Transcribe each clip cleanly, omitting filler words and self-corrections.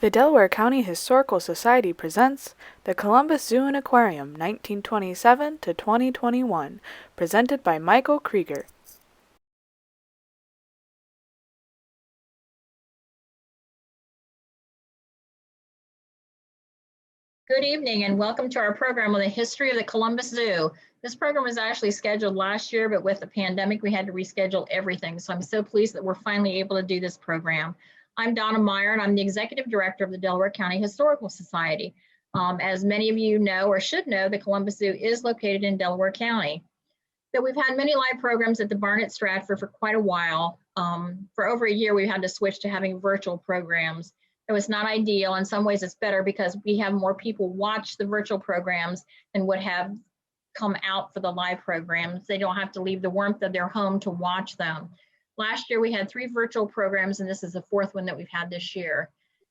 The Delaware County Historical Society presents the Columbus Zoo and Aquarium 1927 to 2021, presented by Michael Kreger. Good evening and welcome to our program on the history of the Columbus Zoo. This program was actually scheduled last year, but with the pandemic, we had to reschedule everything. So I'm so pleased that we're finally able to do this program. I'm Donna Meyer and I'm the Executive Director of the Delaware County Historical Society. As many of you know or should know, the Columbus Zoo is located in Delaware County. So we've had many live programs at the barn at Stratford for quite a while. For over a year, we've had to switch to having virtual programs. It was not ideal. In some ways, it's better because we have more people watch the virtual programs than would have come out for the live programs. They don't have to leave the warmth of their home to watch them. Last year, we had 3 virtual programs, and this is the 4th one that we've had this year.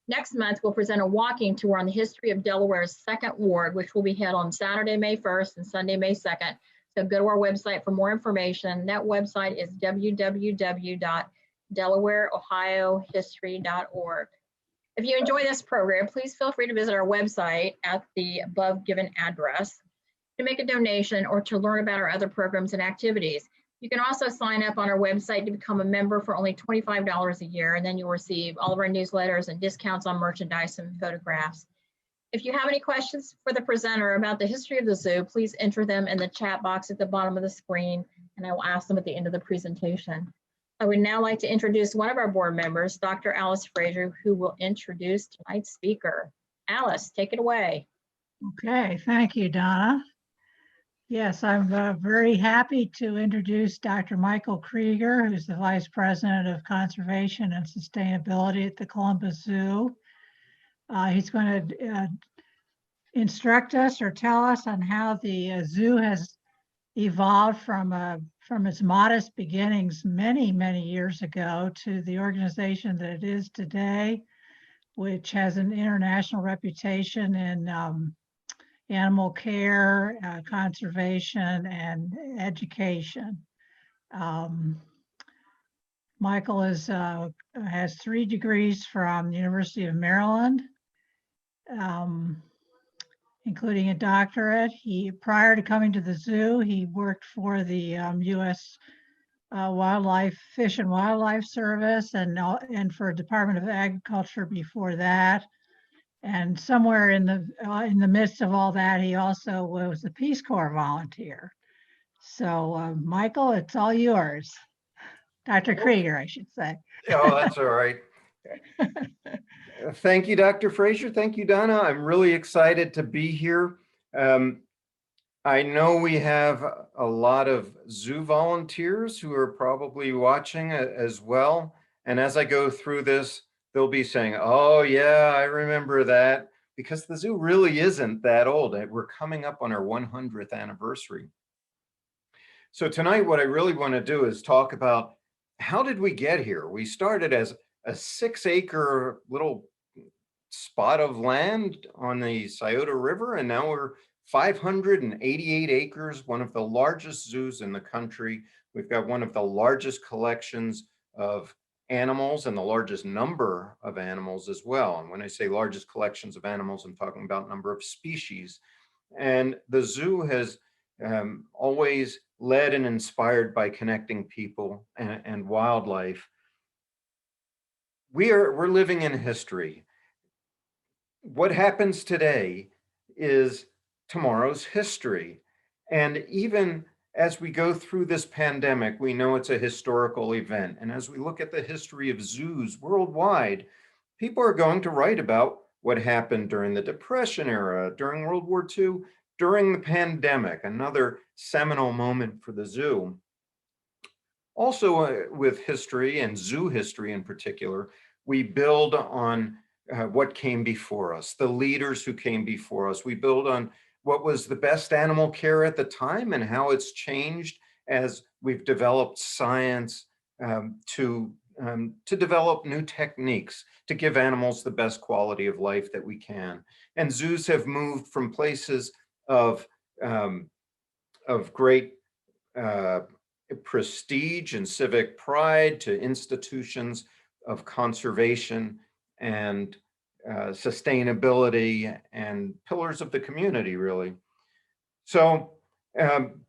Next month, we'll present a walking tour on the history of Delaware's 2nd Ward, which will be held on Saturday, May 1st and Sunday, May 2nd. So go to our website for more information. That website is www.delawareohiohistory.org. If you enjoy this program, please feel free to visit our website at the above given address to make a donation or to learn about our other programs and activities. You can also sign up on our website to become a member for only $25 a year, and then you'll receive all of our newsletters and discounts on merchandise and photographs. If you have any questions for the presenter about the history of the zoo, please enter them in the chat box at the bottom of the screen, and I will ask them at the end of the presentation. I would now like to introduce one of our board members, Dr. Alice Frazier, who will introduce tonight's speaker. Alice, take it away. Okay, thank you, Donna. Yes, I'm very happy to introduce Dr. Michael Kreger, who's the Vice President of Conservation and Sustainability at the Columbus Zoo. He's going to instruct us or tell us on how the zoo has evolved from its modest beginnings many, many years ago to the organization that it is today, which has an international reputation in animal care, conservation, and education. Michael has 3 degrees from the University of Maryland, including a doctorate. Prior to coming to the zoo, he worked for the U.S. Fish and Wildlife Service and for Department of Agriculture before that. And somewhere in the midst of all that, he also was a Peace Corps volunteer. So, Michael, it's all yours. Dr. Kreger, I should say. Oh, that's all right. Thank you, Dr. Frazier. Thank you, Donna. I'm really excited to be here. I know we have a lot of zoo volunteers who are probably watching as well. And as I go through this, they'll be saying, oh yeah, I remember that, because the zoo really isn't that old. We're coming up on our 100th anniversary. So tonight, what I really want to do is talk about how did we get here? We started as a 6-acre little spot of land on the Scioto River, and now we're 588 acres, one of the largest zoos in the country. We've got one of the largest collections of animals and the largest number of animals as well. And when I say largest collections of animals, I'm talking about number of species. And the zoo has always led and inspired by connecting people and wildlife. We're living in history. What happens today is tomorrow's history. And even as we go through this pandemic, we know it's a historical event. And as we look at the history of zoos worldwide, people are going to write about what happened during the Depression era, during World War II, during the pandemic, another seminal moment for the zoo. Also, with history and zoo history in particular, we build on what came before us, the leaders who came before us. We build on what was the best animal care at the time and how it's changed as we've developed science to develop new techniques to give animals the best quality of life that we can. And zoos have moved from places of great prestige and civic pride to institutions of conservation and sustainability, and pillars of the community, really. So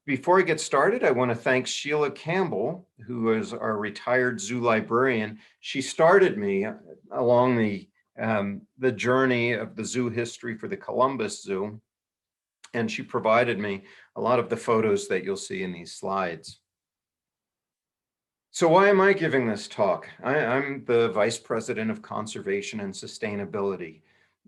before I get started, I want to thank Sheila Campbell, who is our retired zoo librarian. She started me along the journey of the zoo history for the Columbus Zoo, and she provided me a lot of the photos that you'll see in these slides. So why am I giving this talk? I'm the Vice President of Conservation and Sustainability,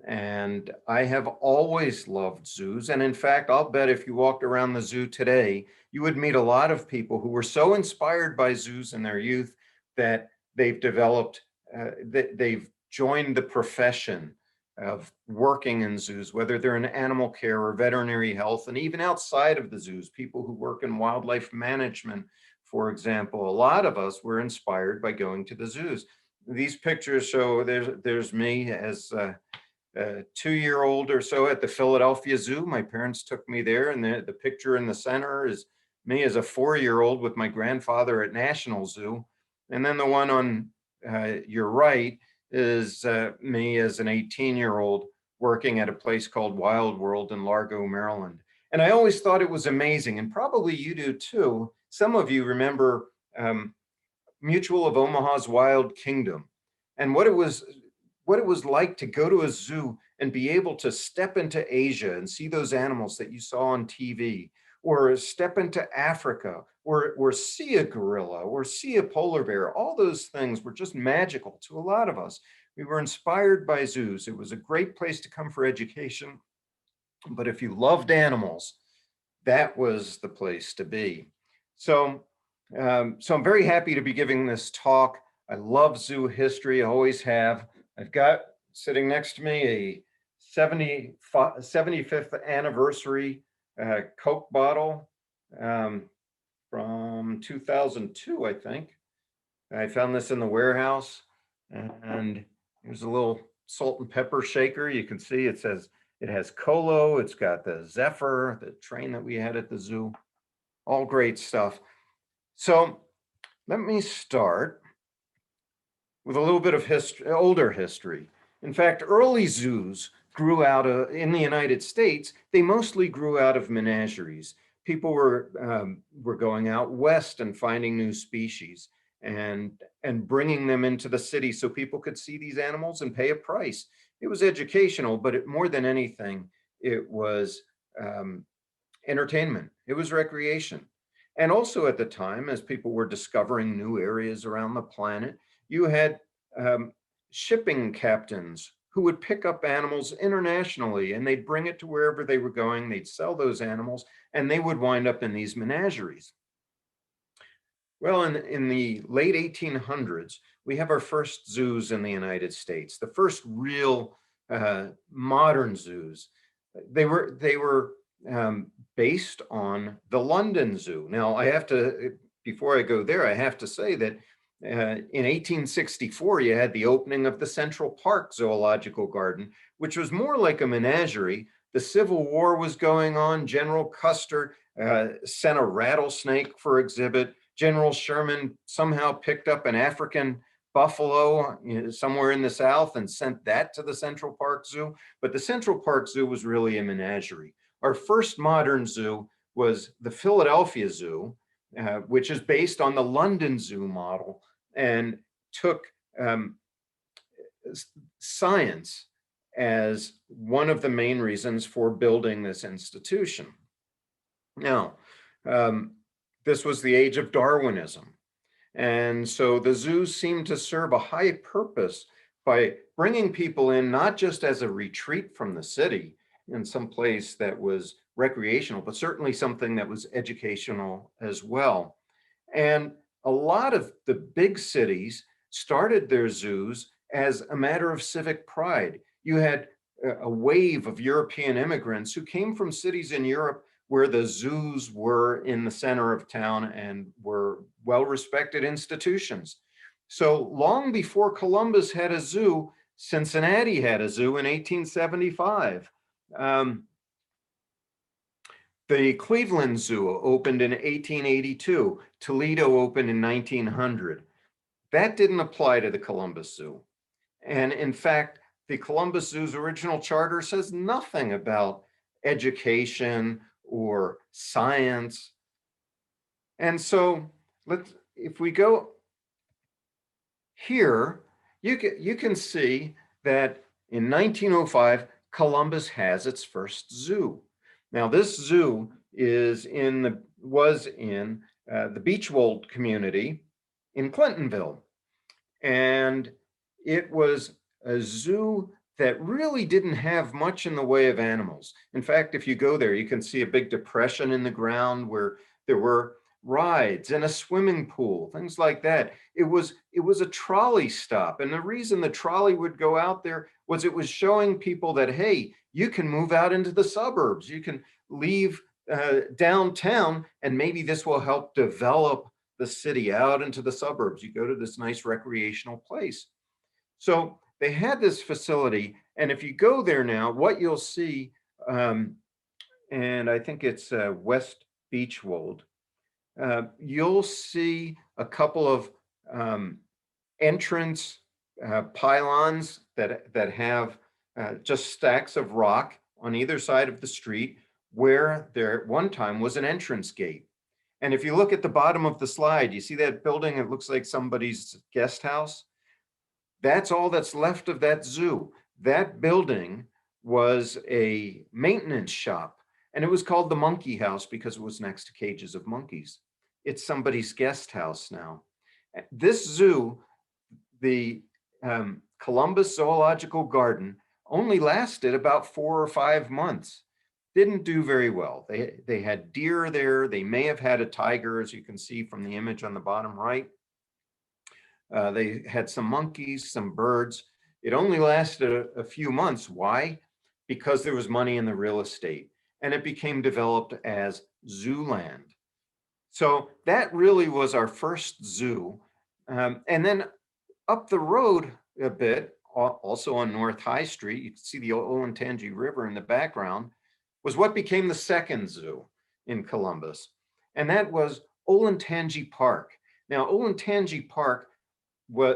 and I have always loved zoos. And in fact, I'll bet if you walked around the zoo today, you would meet a lot of people who were so inspired by zoos in their youth that they've developed, they've joined the profession of working in zoos, whether they're in animal care or veterinary health, and even outside of the zoos, people who work in wildlife management. For example, a lot of us were inspired by going to the zoos. These pictures show there's me as a 2-year-old or so at the Philadelphia Zoo. My parents took me there, and the picture in the center is me as a 4-year-old with my grandfather at National Zoo. And then the one on your right is me as an 18-year-old working at a place called Wild World in Largo, Maryland. And I always thought it was amazing, and probably you do too. Some of you remember Mutual of Omaha's Wild Kingdom, and what it was like to go to a zoo and be able to step into Asia and see those animals that you saw on TV, or step into Africa, or see a gorilla, or see a polar bear. All those things were just magical to a lot of us. We were inspired by zoos. It was a great place to come for education. But if you loved animals, that was the place to be. So I'm very happy to be giving this talk. I love zoo history, I always have. I've got sitting next to me a 75th anniversary Coke bottle from 2002, I think. I found this in the warehouse, and here's a little salt and pepper shaker. You can see it says it has Colo, it's got the Zephyr, the train that we had at the zoo, all great stuff. So let me start with a little bit of history, older history. In fact, early zoos grew out of, in the United States, they mostly grew out of menageries. People were going out west and finding new species and bringing them into the city so people could see these animals and pay a price. It was educational, but more than anything, it was entertainment. It was recreation. And also at the time, as people were discovering new areas around the planet, you had shipping captains who would pick up animals internationally, and they'd bring it to wherever they were going. They'd sell those animals, and they would wind up in these menageries. Well, in the late 1800s, we have our first zoos in the United States, the first real modern zoos. They were based on the London Zoo. Now, I have to, before I go there, I have to say that in 1864, you had the opening of the Central Park Zoological Garden, which was more like a menagerie. The Civil War was going on. General Custer sent a rattlesnake for exhibit. General Sherman somehow picked up an African buffalo somewhere in the South and sent that to the Central Park Zoo. But the Central Park Zoo was really a menagerie. Our first modern zoo was the Philadelphia Zoo, which is based on the London Zoo model and took science as one of the main reasons for building this institution. Now, this was the age of Darwinism. And so the zoos seemed to serve a high purpose by bringing people in, not just as a retreat from the city in some place that was recreational, but certainly something that was educational as well. And a lot of the big cities started their zoos as a matter of civic pride. You had a wave of European immigrants who came from cities in Europe where the zoos were in the center of town and were well-respected institutions. So long before Columbus had a zoo, Cincinnati had a zoo in 1875. The Cleveland Zoo opened in 1882. Toledo opened in 1900. That didn't apply to the Columbus Zoo. And in fact, the Columbus Zoo's original charter says nothing about education or science. And so if we go here, you can see that in 1905, Columbus has its first zoo. Now, this zoo was in the Beechwold community in Clintonville. And it was a zoo that really didn't have much in the way of animals. In fact, if you go there, you can see a big depression in the ground where there were rides and a swimming pool, things like that. It was a trolley stop. And the reason the trolley would go out there was it was showing people that, hey, you can move out into the suburbs. You can leave downtown, and maybe this will help develop the city out into the suburbs. You go to this nice recreational place. So they had this facility, and if you go there now, what you'll see, and I think it's West Beechwold, you'll see a couple of entrance pylons that have just stacks of rock on either side of the street, where there at one time was an entrance gate. And if you look at the bottom of the slide, you see that building, it looks like somebody's guest house. That's all that's left of that zoo. That building was a maintenance shop, and it was called the Monkey House because it was next to cages of monkeys. It's somebody's guest house now. This zoo, the Columbus Zoological Garden, only lasted about 4 or 5 months. Didn't do very well. They had deer there. They may have had a tiger, as you can see from the image on the bottom right. They had some monkeys, some birds. It only lasted a few months. Why? Because there was money in the real estate, and it became developed as Zooland. So that really was our first zoo. And then up the road a bit, also on North High Street, you can see the Olentangy River in the background, was what became the second zoo in Columbus. And that was Olentangy Park. Now, Olentangy Park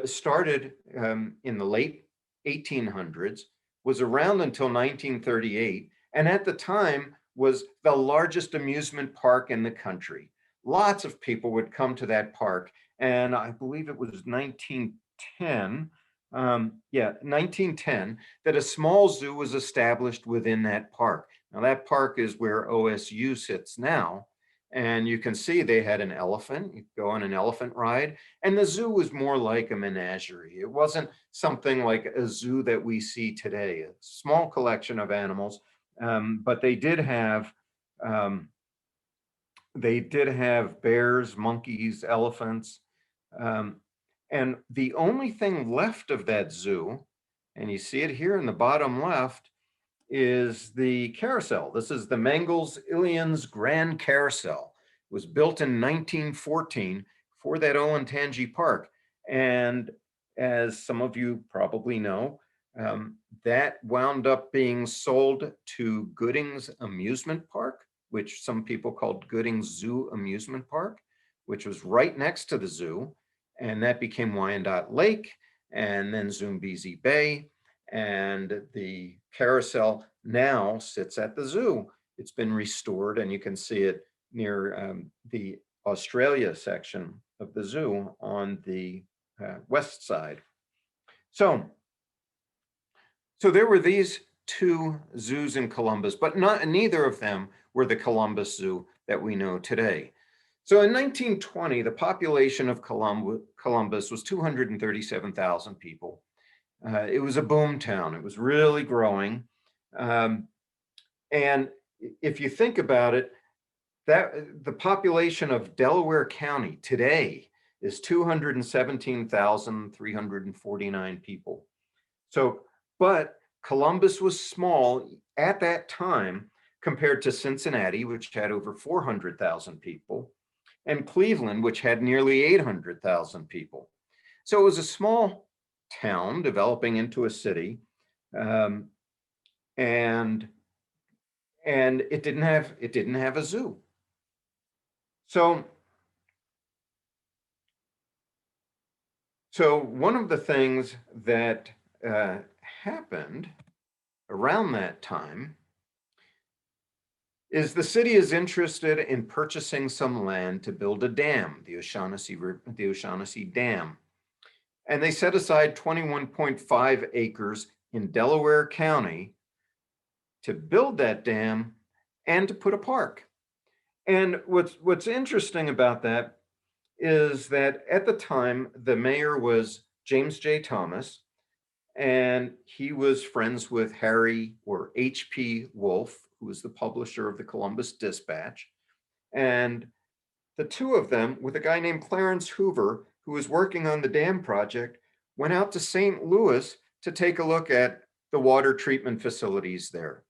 started in the late 1800s, was around until 1938, and at the time was the largest amusement park in the country. Lots of people would come to that park, and I believe it was 1910, 1910, that a small zoo was established within that park. Now that park is where OSU sits now, and you can see they had an elephant. You go on an elephant ride, and the zoo was more like a menagerie. It wasn't something like a zoo that we see today, a small collection of animals, but they did have bears, monkeys, elephants, and the only thing left of that zoo, and you see it here in the bottom left, is the carousel. This is the Mangels Illions Grand Carousel. It was built in 1914 for that Olentangy Park. And as some of you probably know, that wound up being sold to Gooding's Amusement Park, which some people called Gooding's Zoo Amusement Park, which was right next to the zoo. And that became Wyandotte Lake, and then Zoombezi Bay. And the carousel now sits at the zoo. It's been restored, and you can see it near the Australia section of the zoo on the west side. So there were these two zoos in Columbus, but neither of them were the Columbus Zoo that we know today. So in 1920, the population of Columbus was 237,000 people. It was a boom town. It was really growing. And if you think about it, that the population of Delaware County today is 217,349 people. So, but Columbus was small at that time compared to Cincinnati, which had over 400,000 people, and Cleveland, which had nearly 800,000 people. So it was a small town developing into a city, and it didn't have a zoo. So one of the things that happened around that time is the city is interested in purchasing some land to build a dam, the O'Shaughnessy Dam. And they set aside 21.5 acres in Delaware County to build that dam and to put a park. And what's interesting about that is that at the time, the mayor was James J. Thomas, and he was friends with Harry or H.P. Wolf, who was the publisher of the Columbus Dispatch. And the two of them, with a guy named Clarence Hoover, who was working on the dam project, went out to St. Louis to take a look at the water treatment facilities there.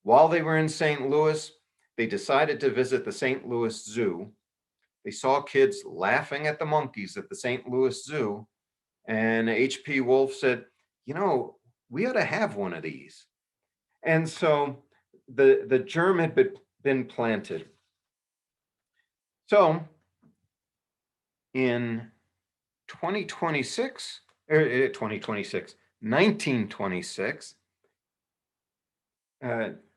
While they were in St. Louis, they decided to visit the St. Louis Zoo. They saw kids laughing at the monkeys at the St. Louis Zoo, and H.P. Wolf said, you know, we ought to have one of these. And so the germ had been planted. So in 1926,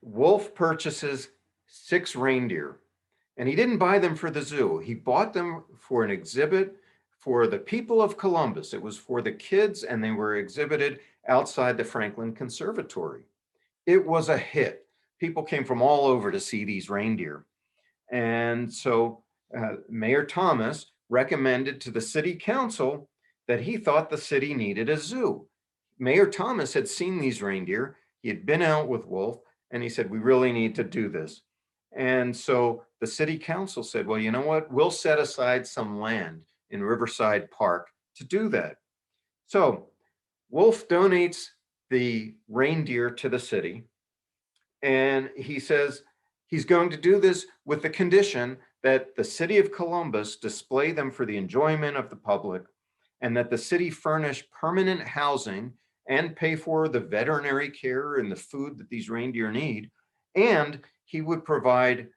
Wolf purchases 6 reindeer, and he didn't buy them for the zoo. He bought them for an exhibit for the people of Columbus. It was for the kids, and they were exhibited outside the Franklin Conservatory. It was a hit. People came from all over to see these reindeer. And so Mayor Thomas recommended to the city council that he thought the city needed a zoo. Mayor Thomas had seen these reindeer. He had been out with Wolf, and he said, we really need to do this. And so the city council said, well, you know what? We'll set aside some land in Riverside Park to do that. So Wolf donates the reindeer to the city, and he says he's going to do this with the condition that the city of Columbus display them for the enjoyment of the public, and that the city furnish permanent housing and pay for the veterinary care and the food that these reindeer need. And he would provide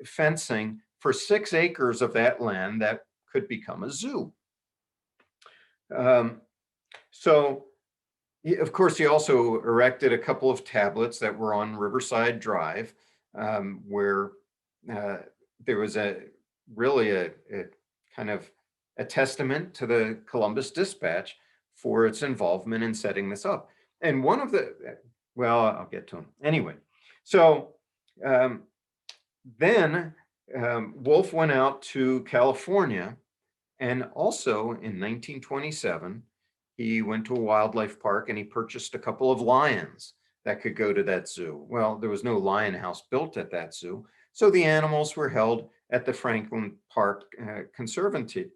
fencing for 6 acres of that land that could become a zoo. So, of course, he also erected a couple of tablets that were on Riverside Drive, where there was really a kind of a testament to the Columbus Dispatch for its involvement in setting this up. And one of the, well, I'll get to them. Anyway, so then Wolf went out to California, and also in 1927, he went to a wildlife park and he purchased a couple of lions that could go to that zoo. Well, there was no lion house built at that zoo, so the animals were held at the Franklin Park Conservancy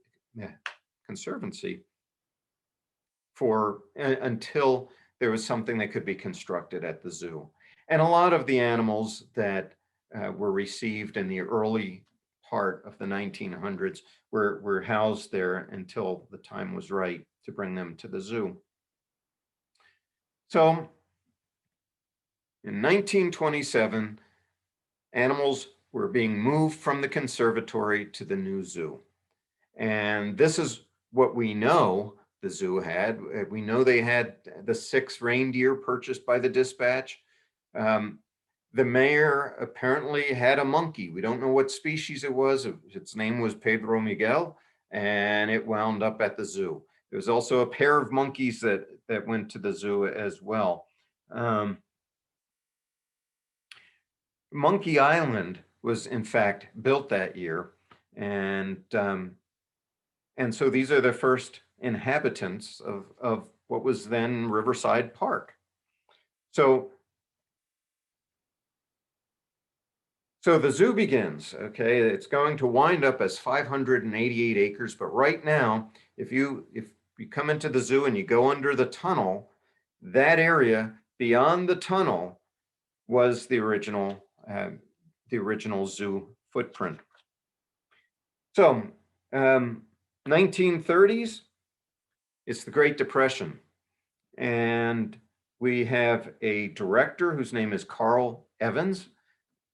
for until there was something that could be constructed at the zoo. And a lot of the animals that were received in the early part of the 1900s were housed there until the time was right to bring them to the zoo. So in 1927, animals were being moved from the conservatory to the new zoo. And this is what we know the zoo had. We know they had the 6 reindeer purchased by the Dispatch. The mayor apparently had a monkey. We don't know what species it was. Its name was Pedro Miguel, and it wound up at the zoo. There was also a pair of monkeys that went to the zoo as well. Monkey Island was in fact built that year, and so these are the first inhabitants of what was then Riverside Park. So the zoo begins, okay? It's going to wind up as 588 acres, but right now, if you come into the zoo and you go under the tunnel, that area beyond the tunnel was the original zoo footprint. So 1930s, it's the Great Depression. And we have a director whose name is Carl Evans.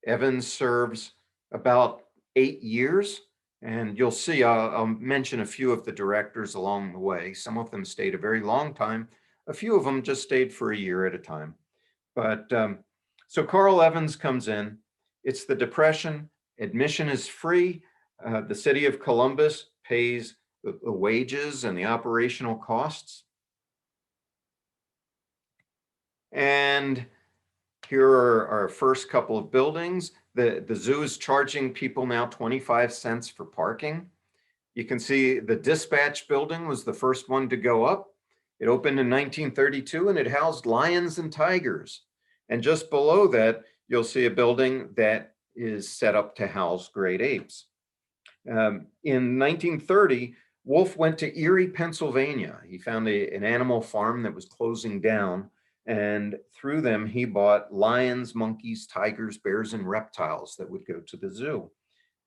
Evans serves about 8 years. And you'll see, I'll mention a few of the directors along the way. Some of them stayed a very long time. A few of them just stayed for a year at a time. But so Carl Evans comes in. It's the Depression. Admission is free. The city of Columbus pays the wages and the operational costs. And here are our first couple of buildings. The zoo is charging people now 25 cents for parking. You can see the dispatch building was the first one to go up. It opened in 1932 and it housed lions and tigers. And just below that, you'll see a building that is set up to house great apes. In 1930, Wolf went to Erie, Pennsylvania. He found an animal farm that was closing down, and through them, he bought lions, monkeys, tigers, bears, and reptiles that would go to the zoo.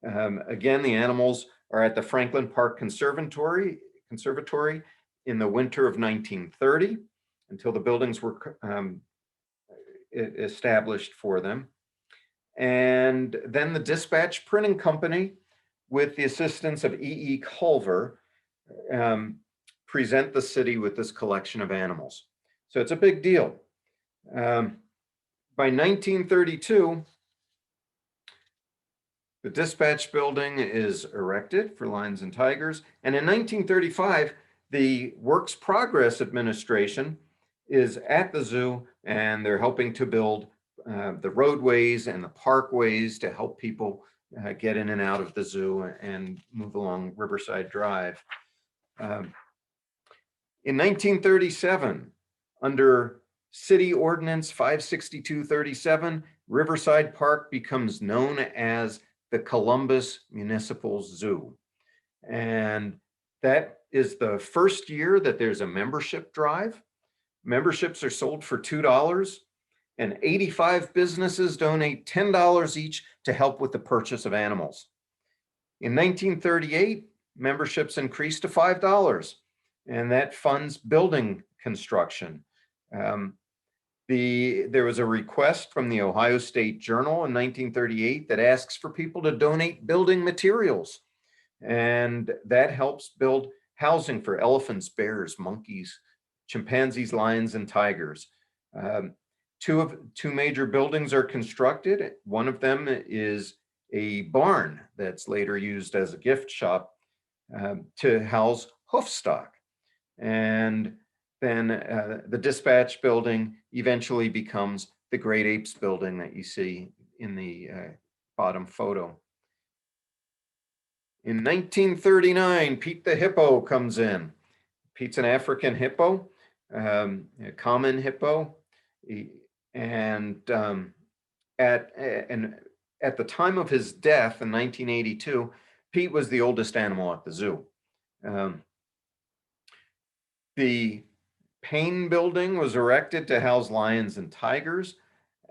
Again, the animals are at the Franklin Park Conservatory in the winter of 1930 until the buildings were established for them. And then the Dispatch Printing Company, with the assistance of E.E. Culver, present the city with this collection of animals. So it's a big deal. By 1932, the Dispatch Building is erected for lions and tigers. And in 1935, the Works Progress Administration is at the zoo, and they're helping to build the roadways and the parkways to help people get in and out of the zoo and move along Riverside Drive. In 1937, under City Ordinance 56237, Riverside Park becomes known as the Columbus Municipal Zoo. And that is the first year that there's a membership drive. Memberships are sold for $2, and 85 businesses donate $10 each to help with the purchase of animals. In 1938, memberships increased to $5, and that funds building construction. There was a request from the Ohio State Journal in 1938 that asks for people to donate building materials, and that helps build housing for elephants, bears, monkeys, chimpanzees, lions, and tigers. Two major buildings are constructed. One of them is a barn that's later used as a gift shop to house hoof stock. And then the Dispatch Building eventually becomes the Great Apes Building that you see in the bottom photo. In 1939, Pete the Hippo comes in. Pete's an African hippo, a common hippo. And at the time of his death in 1982, Pete was the oldest animal at the zoo. The Payne Building was erected to house lions and tigers,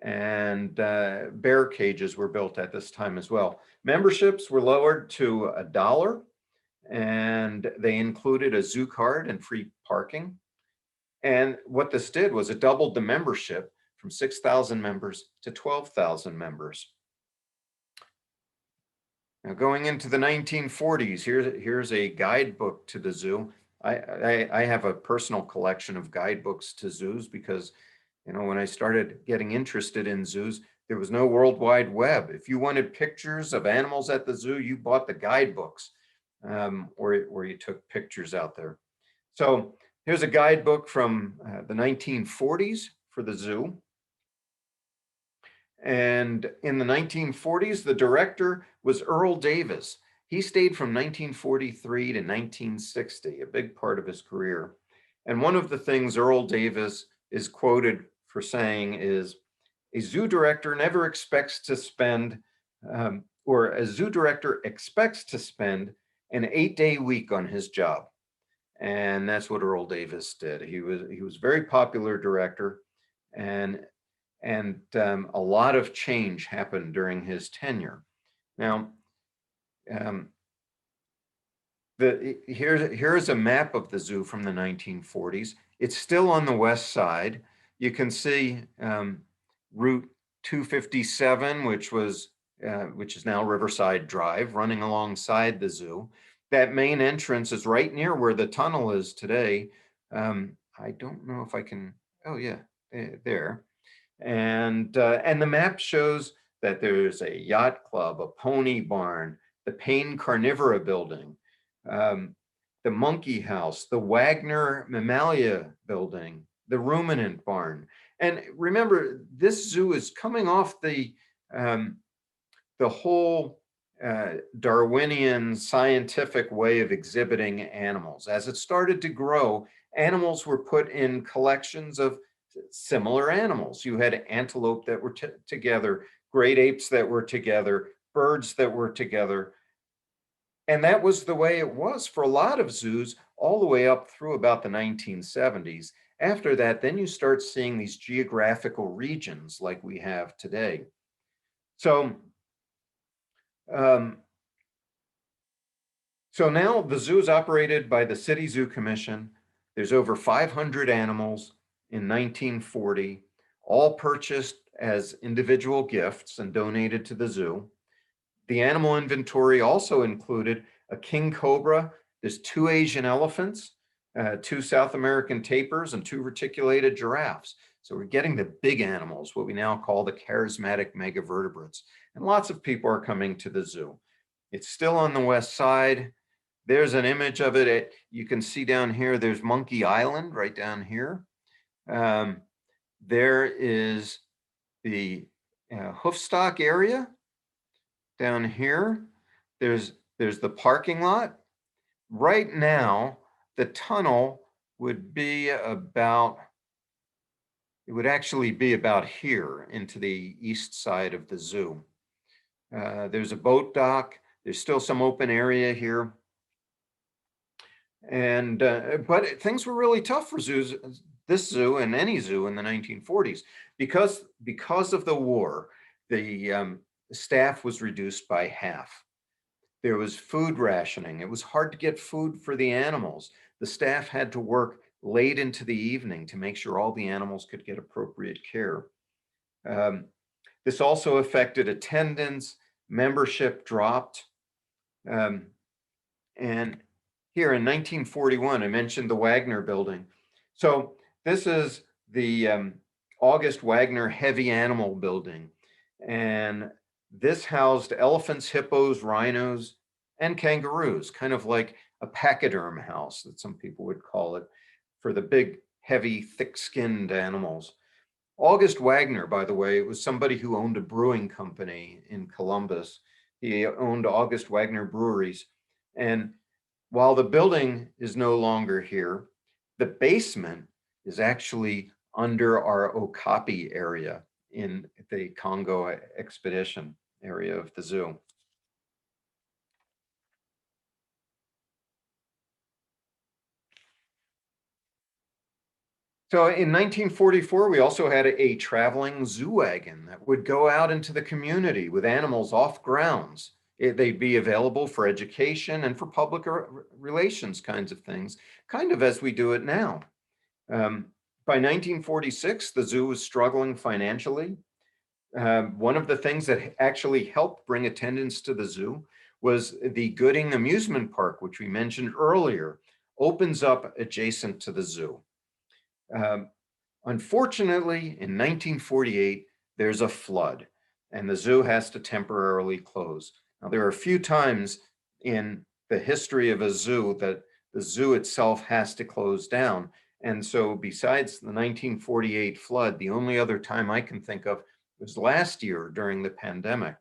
and bear cages were built at this time as well. Memberships were lowered to $1, and they included a zoo card and free parking. And what this did was it doubled the membership from 6,000 members to 12,000 members. Now, going into the 1940s, here's a guidebook to the zoo. I have a personal collection of guidebooks to zoos because, when I started getting interested in zoos, there was no World Wide Web. If you wanted pictures of animals at the zoo, you bought the guidebooks or you took pictures out there. So here's a guidebook from the 1940s for the zoo. And in the 1940s, the director was Earl Davis. He stayed from 1943 to 1960, a big part of his career. And one of the things Earl Davis is quoted for saying is, a zoo director never expects to spend, or a zoo director expects to spend an 8-day week on his job. And that's what Earl Davis did. He was a very popular director, and a lot of change happened during his tenure. Now, here's a map of the zoo from the 1940s. It's still on the west side. You can see Route 257, which is now Riverside Drive, running alongside the zoo. That main entrance is right near where the tunnel is today. I don't know if I can, oh yeah, there. And the map shows that there's a yacht club, a pony barn, the Payne Carnivora building, um, the monkey house, the Wagner Mammalia building, the ruminant barn. And remember, this zoo is coming off the whole Darwinian scientific way of exhibiting animals. As it started to grow, animals were put in collections of similar animals. You had antelope that were together, great apes that were together, birds that were together. And that was the way it was for a lot of zoos all the way up through about the 1970s. After that, then you start seeing these geographical regions like we have today. So um, So now the zoo is operated by the City Zoo Commission. There's over 500 animals in 1940, all purchased as individual gifts and donated to the zoo. The animal inventory also included a king cobra, there's 2 Asian elephants, 2 South American tapirs, and 2 reticulated giraffes. So we're getting the big animals, what we now call the charismatic megavertebrates. And lots of people are coming to the zoo. It's still on the west side. There's an image of it. You can see down here, there's Monkey Island right down here. There is the hoofstock area down here. There's the parking lot. Right now, the tunnel would be about, it would actually be about here into the east side of the zoo. There's a boat dock. There's still some open area here. And but things were really tough for zoos, this zoo and any zoo in the 1940s, because of the war. The staff was reduced by half. There was food rationing. It was hard to get food for the animals. The staff had to work late into the evening to make sure all the animals could get appropriate care. This also affected attendance. Membership dropped. And here in 1941, I mentioned the Wagner building. So this is the August Wagner Heavy Animal Building. And this housed elephants, hippos, rhinos, and kangaroos, kind of like a pachyderm house that some people would call it, for the big, heavy, thick-skinned animals. August Wagner, by the way, was somebody who owned a brewing company in Columbus. He owned August Wagner Breweries. And while the building is no longer here, the basement is actually under our Okapi area in the Congo expedition area of the zoo. So in 1944, we also had a traveling zoo wagon that would go out into the community with animals off grounds. They'd be available for education and for public relations kinds of things, kind of as we do it now. By 1946, the zoo was struggling financially. One of the things that actually helped bring attendance to the zoo was the Gooding Amusement Park, which we mentioned earlier, opens up adjacent to the zoo. Unfortunately, in 1948, there's a flood and the zoo has to temporarily close. Now, there are a few times in the history of a zoo that the zoo itself has to close down. And so besides the 1948 flood, the only other time I can think of was last year during the pandemic.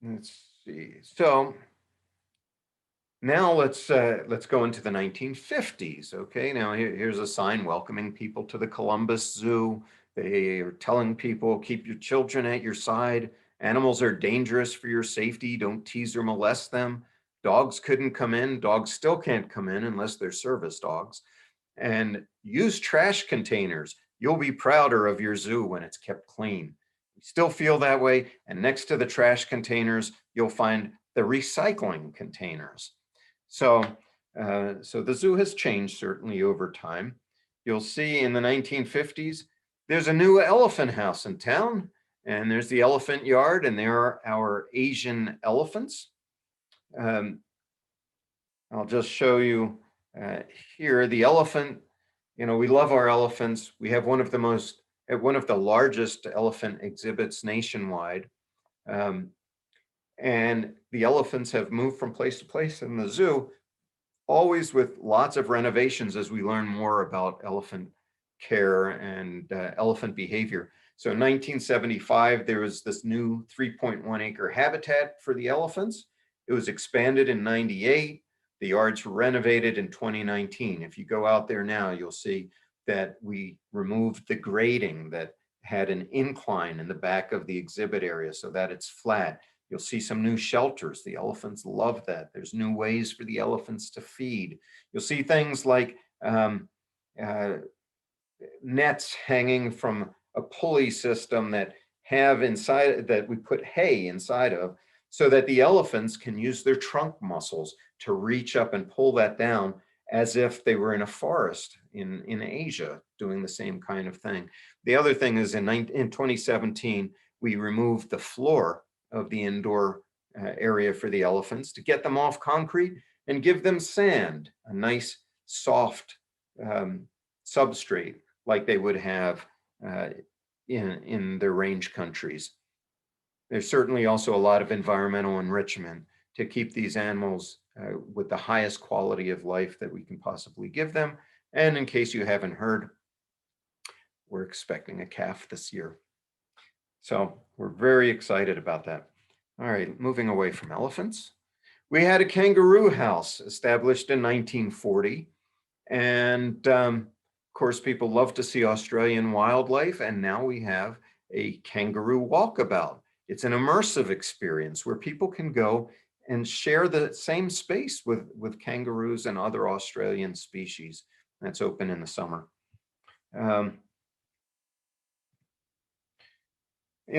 Let's see. So now let's go into the 1950s. Okay, now here's a sign welcoming people to the Columbus Zoo. They are telling people, keep your children at your side. Animals are dangerous for your safety. Don't tease or molest them. Dogs couldn't come in. Dogs still can't come in unless they're service dogs. And use trash containers. You'll be prouder of your zoo when it's kept clean. We still feel that way. And next to the trash containers, you'll find the recycling containers. So the zoo has changed certainly over time. You'll see in the 1950s, there's a new elephant house in town, and there's the elephant yard, and there are our Asian elephants. I'll just show you here the elephant. You know, we love our elephants. We have one of the largest elephant exhibits nationwide. And the elephants have moved from place to place in the zoo, always with lots of renovations as we learn more about elephant care and elephant behavior. So in 1975, there was this new 3.1 acre habitat for the elephants. It was expanded in 98. The yards were renovated in 2019. If you go out there now, you'll see that we removed the grading that had an incline in the back of the exhibit area so that it's flat. You'll see some new shelters. The elephants love that. There's new ways for the elephants to feed. You'll see things like nets hanging from a pulley system that have inside that we put hay inside of so that the elephants can use their trunk muscles to reach up and pull that down as if they were in a forest in Asia doing the same kind of thing. The other thing is in 2017, we removed the floor of the indoor area for the elephants to get them off concrete and give them sand, a nice soft substrate like they would have in their range countries. There's certainly also a lot of environmental enrichment to keep these animals with the highest quality of life that we can possibly give them. And in case you haven't heard, we're expecting a calf this year. So we're very excited about that. All right, moving away from elephants. We had a kangaroo house established in 1940. And of course, people love to see Australian wildlife. And now we have a kangaroo walkabout. It's an immersive experience where people can go and share the same space with kangaroos and other Australian species. That's open in the summer. In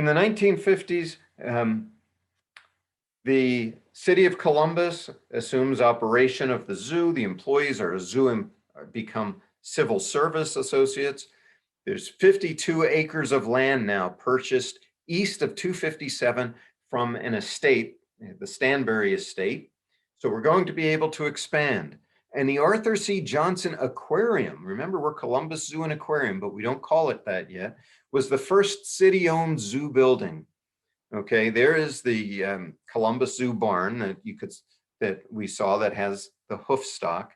the 1950s, the city of Columbus assumes operation of the zoo. The employees are become civil service associates. There's 52 acres of land now purchased east of 257 from an estate, the Stanbury Estate. So we're going to be able to expand. And the Arthur C. Johnson Aquarium, remember we're Columbus Zoo and Aquarium, but we don't call it that yet, was the first city-owned zoo building. Okay, there is the Columbus Zoo barn that we saw that has the hoof stock.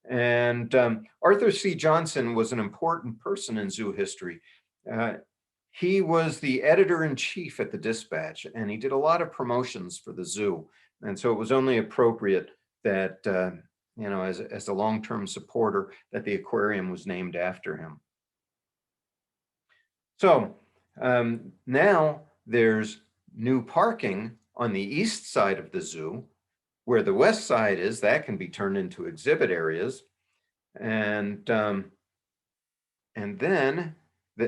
And Arthur C. Johnson was an important person in zoo history. He was the editor-in-chief at the Dispatch, and he did a lot of promotions for the zoo. And so it was only appropriate that, as a long-term supporter, that the aquarium was named after him. So now there's new parking on the east side of the zoo. Where the west side is, that can be turned into exhibit areas. And then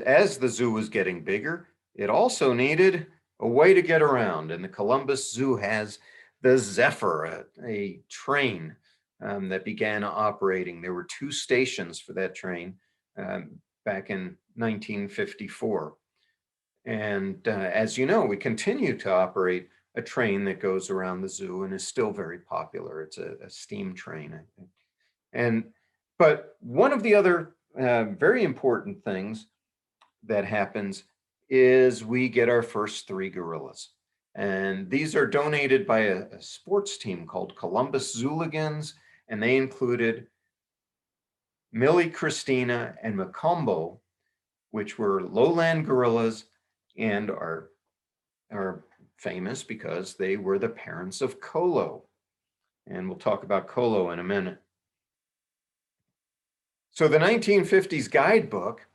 as the zoo was getting bigger, it also needed a way to get around. And the Columbus Zoo has the Zephyr, a train that began operating. There were 2 stations for that train back in 1954. And as you know, we continue to operate a train that goes around the zoo and is still very popular. It's a steam train. But one of the other very important things that happens is we get our first 3 gorillas. And these are donated by a sports team called Columbus Zooligans, and they included Millie, Christina, and Macombo, which were lowland gorillas and are famous because they were the parents of Colo. And we'll talk about Colo in a minute. So the 1950s guidebook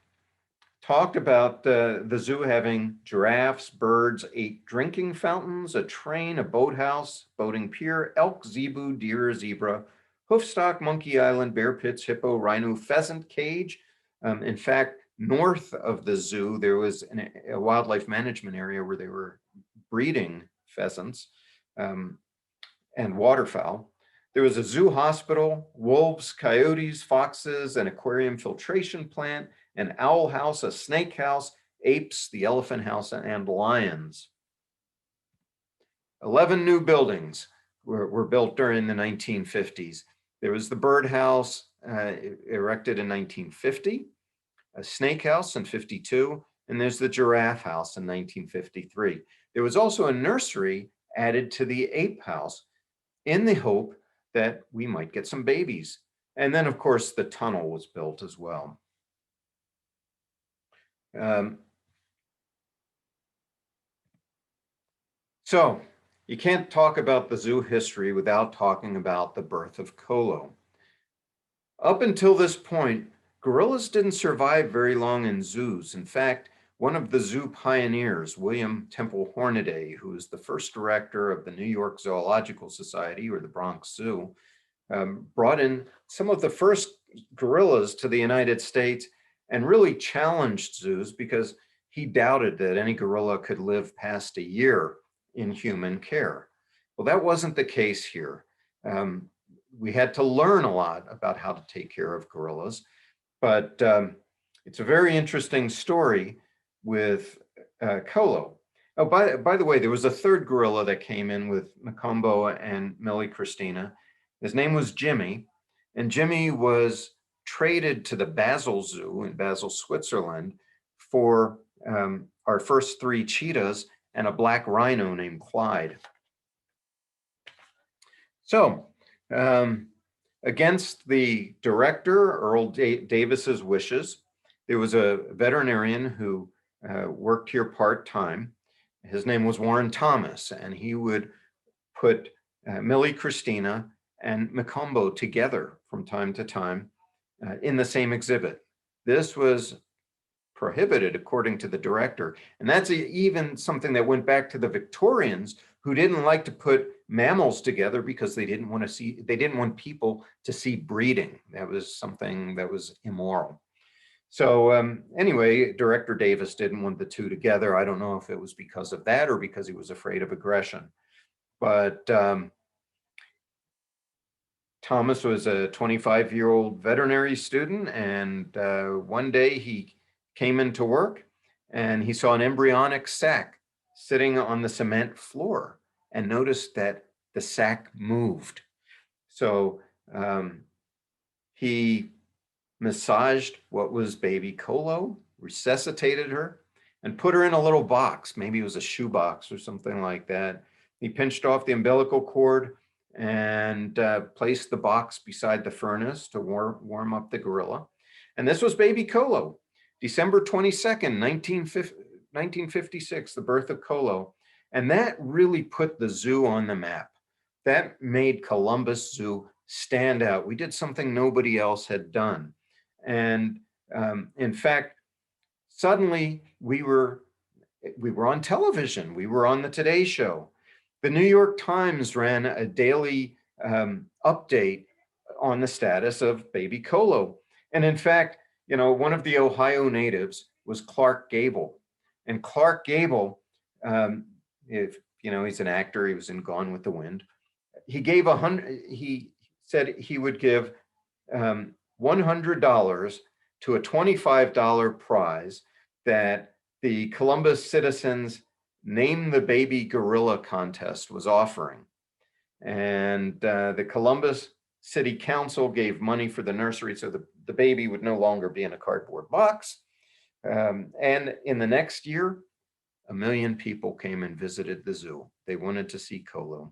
talked about the zoo having giraffes, birds, 8 drinking fountains, a train, a boathouse, boating pier, elk, zebu, deer, zebra, hoofstock, monkey island, bear pits, hippo, rhino, pheasant cage. In fact, north of the zoo, there was a wildlife management area where they were breeding pheasants and waterfowl. There was a zoo hospital, wolves, coyotes, foxes, an aquarium filtration plant, an owl house, a snake house, apes, the elephant house, and lions. 11 new buildings. were built during the 1950s. There was the birdhouse erected in 1950, a snake house in 52, and there's the giraffe house in 1953. There was also a nursery added to the ape house in the hope that we might get some babies. And then, of course, the tunnel was built as well. So you can't talk about the zoo history without talking about the birth of Kolo. Up until this point, gorillas didn't survive very long in zoos. In fact, one of the zoo pioneers, William Temple Hornaday, who was the first director of the New York Zoological Society, or the Bronx Zoo, brought in some of the first gorillas to the United States and really challenged zoos because he doubted that any gorilla could live past a year in human care. Well, that wasn't the case here. We had to learn a lot about how to take care of gorillas, but it's a very interesting story with Kolo. Oh, by the way, there was a third gorilla that came in with Macombo and Millie Christina. His name was Jimmy, and Jimmy was traded to the Basel Zoo in Basel, Switzerland for our first 3 cheetahs and a black rhino named Clyde. So, against the director, Earl Davis's wishes, there was a veterinarian who worked here part-time. His name was Warren Thomas, and he would put Millie Christina and Macombo together from time to time in the same exhibit. This was prohibited according to the director. And that's even something that went back to the Victorians, who didn't like to put mammals together because they didn't want people to see breeding. That was something that was immoral. So anyway, Director Davis didn't want the two together. I don't know if it was because of that or because he was afraid of aggression. But Thomas was a 25-year-old veterinary student, and one day he came into work and he saw an embryonic sac sitting on the cement floor and noticed that the sac moved. So he massaged what was baby Kolo, resuscitated her, and put her in a little box. Maybe it was a shoe box or something like that. He pinched off the umbilical cord and placed the box beside the furnace to warm up the gorilla. And this was baby Kolo. December 22nd, 1956, the birth of Kolo. And that really put the zoo on the map. That made Columbus Zoo stand out. We did something nobody else had done. And in fact, suddenly we were on television. We were on the Today Show. The New York Times ran a daily update on the status of baby Kolo. And in fact, you know, one of the Ohio natives was Clark Gable. And Clark Gable, if you know, he's an actor, he was in Gone with the Wind. He said he would give $100 to a $25 prize that the Columbus Citizens Name the Baby Gorilla contest was offering. And the Columbus City Council gave money for the nursery so the baby would no longer be in a cardboard box. And in the next year, 1 million people came and visited the zoo. They wanted to see Kolo.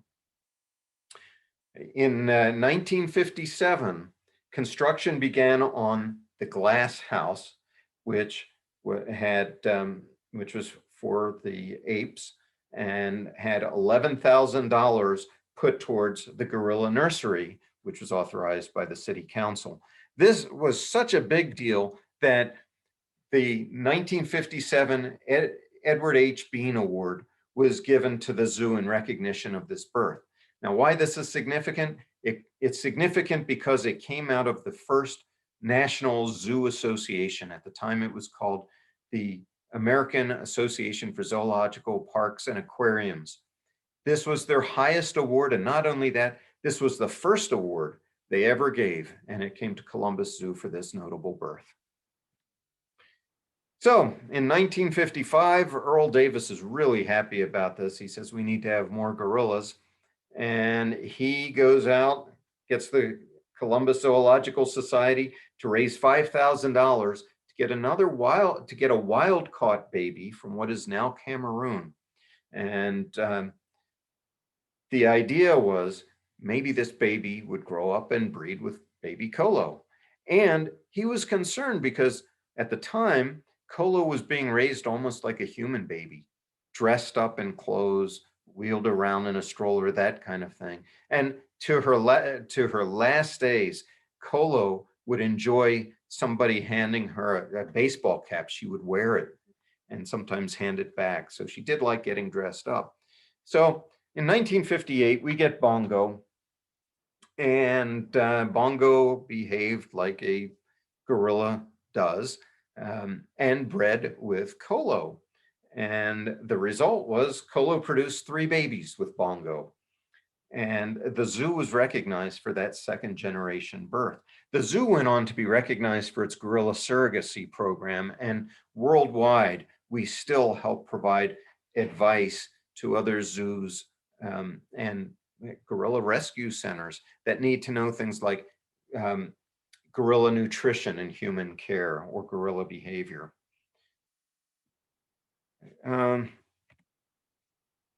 In 1957, construction began on the glass house, which was for the apes, and had $11,000 put towards the gorilla nursery, which was authorized by the city council. This was such a big deal that the 1957 Edward H. Bean Award was given to the zoo in recognition of this birth. Now, why this is significant? It's significant because it came out of the first National Zoo Association. At the time, it was called the American Association for Zoological Parks and Aquariums. This was their highest award, and not only that, this was the first award they ever gave, and it came to Columbus Zoo for this notable birth. So in 1955, Earl Davis is really happy about this. He says we need to have more gorillas. and he goes out, gets the Columbus Zoological Society to raise $5,000 to get a wild caught baby from what is now Cameroon. And the idea was maybe this baby would grow up and breed with baby Kolo. And he was concerned because at the time, Kolo was being raised almost like a human baby, dressed up in clothes, wheeled around in a stroller, that kind of thing. And to her last days, Kolo would enjoy somebody handing her a baseball cap. She would wear it and sometimes hand it back. So she did like getting dressed up. So in 1958, we get Bongo, and Bongo behaved like a gorilla does, and bred with Kolo. And the result was Kolo produced 3 babies with Bongo. And the zoo was recognized for that second generation birth. The zoo went on to be recognized for its gorilla surrogacy program, and worldwide, we still help provide advice to other zoos and gorilla rescue centers that need to know things like gorilla nutrition and human care or gorilla behavior.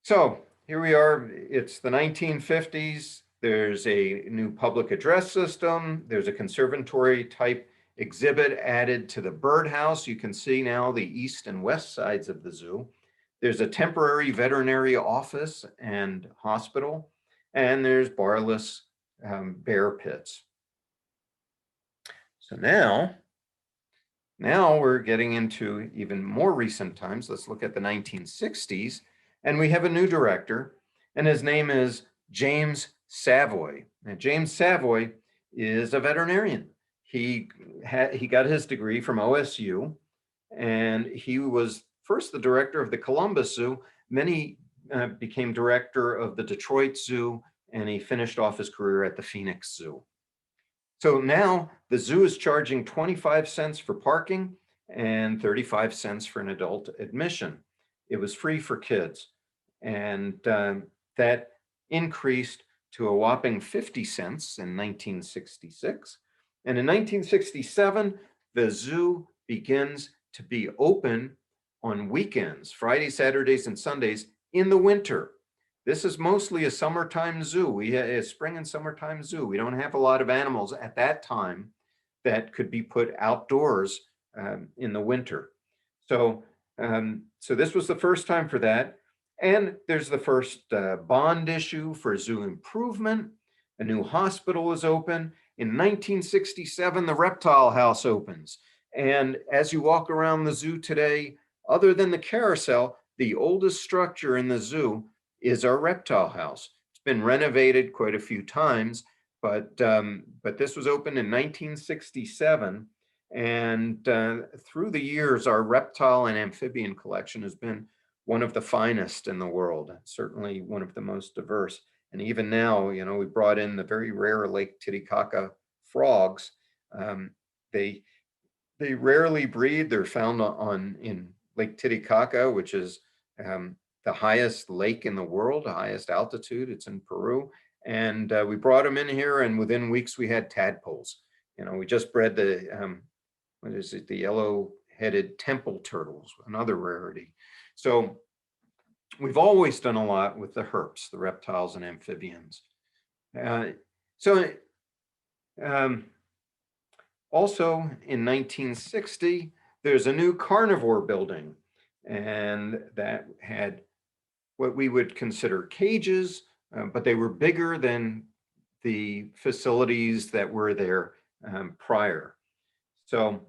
So here we are, it's the 1950s. There's a new public address system. There's a conservatory type exhibit added to the birdhouse. You can see now the east and west sides of the zoo. There's a temporary veterinary office and hospital, and there's barless bear pits. So now we're getting into even more recent times. Let's look at the 1960s. And we have a new director, and his name is James Savoy. Now, James Savoy is a veterinarian. He got his degree from OSU, and he was first the director of the Columbus Zoo. Then he became director of the Detroit Zoo, and he finished off his career at the Phoenix Zoo. So now the zoo is charging 25 cents for parking and 35 cents for an adult admission. It was free for kids. And that increased to a whopping 50 cents in 1966. And in 1967, the zoo begins to be open on weekends, Fridays, Saturdays, and Sundays in the winter. This is mostly a summertime zoo. We have a spring and summertime zoo. We don't have a lot of animals at that time that could be put outdoors in the winter. So this was the first time for that. And there's the first bond issue for zoo improvement. A new hospital is open. In 1967, the reptile house opens. And as you walk around the zoo today, other than the carousel, the oldest structure in the zoo is our reptile house. It's been renovated quite a few times, but this was opened in 1967. And through the years, our reptile and amphibian collection has been one of the finest in the world, certainly one of the most diverse. And even now, you know, we brought in the very rare Lake Titicaca frogs. They rarely breed. They're found in Lake Titicaca, which is the highest lake in the world, the highest altitude. It's in Peru. And we brought them in here, and within weeks we had tadpoles. You know, we just bred the, the yellow-headed temple turtles, another rarity. So we've always done a lot with the herps, the reptiles and amphibians. Also in 1960, there's a new carnivore building, and that had what we would consider cages, but they were bigger than the facilities that were there prior. So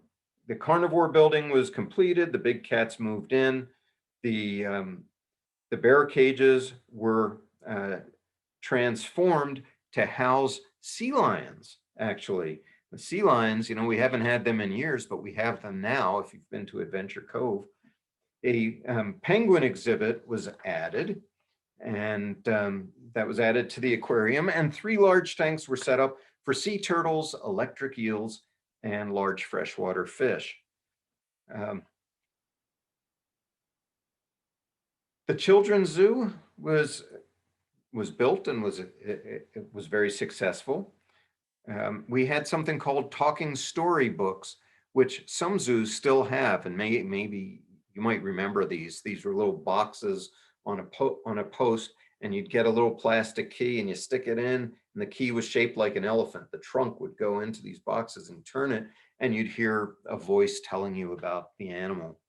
the carnivore building was completed, the big cats moved in, the bear cages were transformed to house sea lions, actually. The sea lions, you know, we haven't had them in years, but we have them now if you've been to Adventure Cove. A penguin exhibit was added, and that was added to the aquarium, and 3 large tanks were set up for sea turtles, electric eels, and large freshwater fish. The Children's Zoo was was built and it was very successful. We had something called talking story books, which some zoos still have, and maybe you might remember these. These were little boxes on a post, and you'd get a little plastic key and you stick it in, and the key was shaped like an elephant. The trunk would go into these boxes and turn it, and you'd hear a voice telling you about the animal.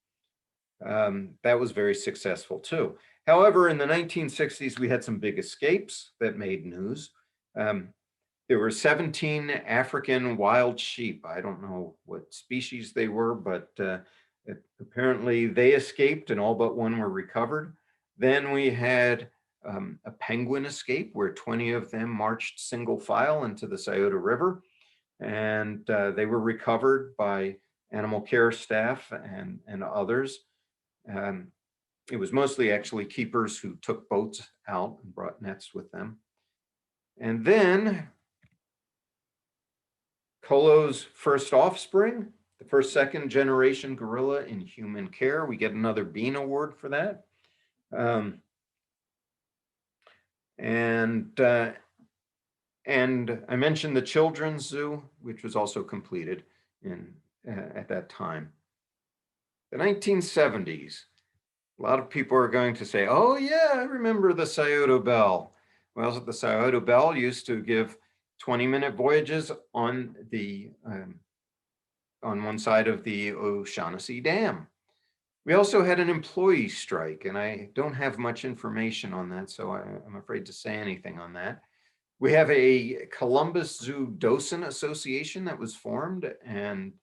That was very successful too. However, in the 1960s, we had some big escapes that made news. There were 17 African wild sheep. I don't know what species they were, but apparently they escaped and all but one were recovered. Then we had a penguin escape where 20 of them marched single file into the Scioto River, and they were recovered by animal care staff and others. It was mostly actually keepers who took boats out and brought nets with them. And then Colo's first offspring, the first second generation gorilla in human care. We get another Bean Award for that. And I mentioned the Children's Zoo, which was also completed at that time. The 1970s, a lot of people are going to say, oh yeah, I remember the Scioto Bell. Well, the Scioto Bell used to give 20-minute voyages on one side of the O'Shaughnessy Dam. We also had an employee strike, and I don't have much information on that, so I'm afraid to say anything on that. We have a Columbus Zoo Docent Association that was formed, and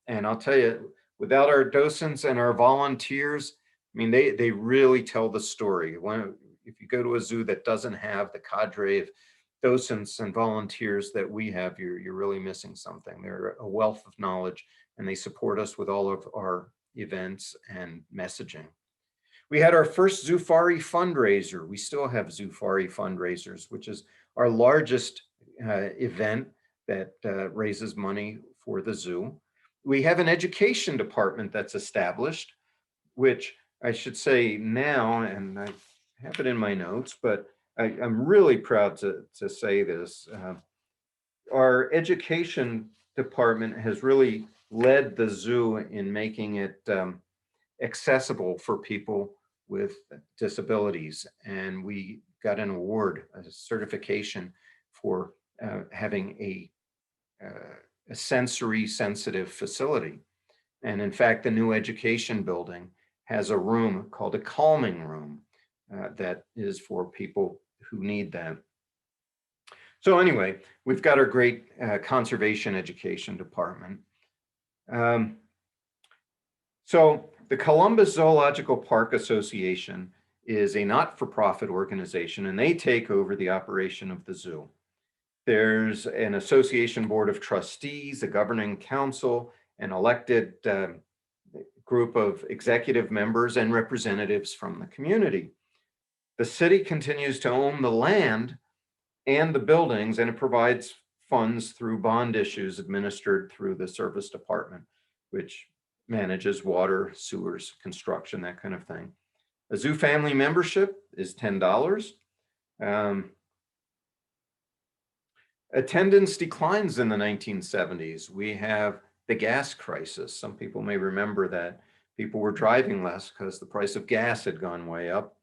I'll tell you, without our docents and our volunteers, I mean, they really tell the story. If you go to a zoo that doesn't have the cadre of docents and volunteers that we have, you're really missing something. They're a wealth of knowledge, and they support us with all of our events and messaging. We had our first Zoofari fundraiser. We still have Zoofari fundraisers, which is our largest event that raises money for the zoo. We have an education department that's established, which I should say now, and I have it in my notes, but I'm really proud to say this. Our education department has really led the zoo in making it accessible for people with disabilities. And we got an award, a certification for having a sensory sensitive facility. And in fact, the new education building has a room called a calming room that is for people who need that. So anyway, we've got our great conservation education department. So the Columbus Zoological Park Association is a not-for-profit organization, and they take over the operation of the zoo. There's an association board of trustees, a governing council, an elected group of executive members and representatives from the community. The city continues to own the land and the buildings, and it provides funds through bond issues administered through the service department, which manages water, sewers, construction, that kind of thing. A zoo family membership is $10. Attendance declines in the 1970s. We have the gas crisis. Some people may remember that people were driving less because the price of gas had gone way up.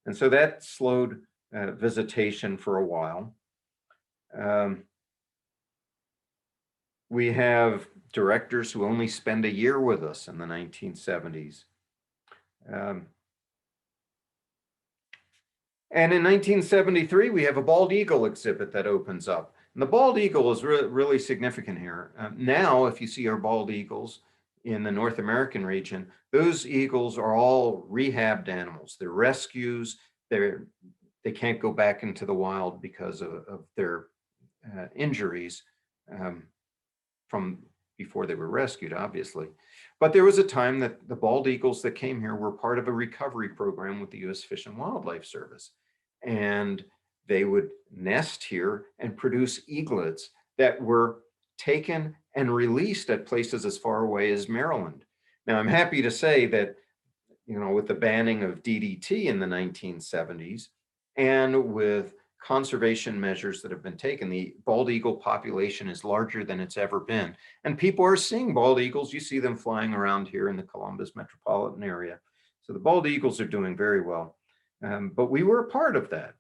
And so that slowed visitation for a while. We have directors who only spend a year with us in the 1970s. And in 1973, we have a bald eagle exhibit that opens up. And the bald eagle is really significant here. Now, if you see our bald eagles in the North American region, those eagles are all rehabbed animals. They're rescues. They can't go back into the wild because of their injuries from before they were rescued, obviously. But there was a time that the bald eagles that came here were part of a recovery program with the U.S. Fish and Wildlife Service. And they would nest here and produce eaglets that were taken and released at places as far away as Maryland. Now, I'm happy to say that, you know, with the banning of DDT in the 1970s, and with conservation measures that have been taken. The bald eagle population is larger than it's ever been. And people are seeing bald eagles. You see them flying around here in the Columbus metropolitan area. So the bald eagles are doing very well. But we were a part of that.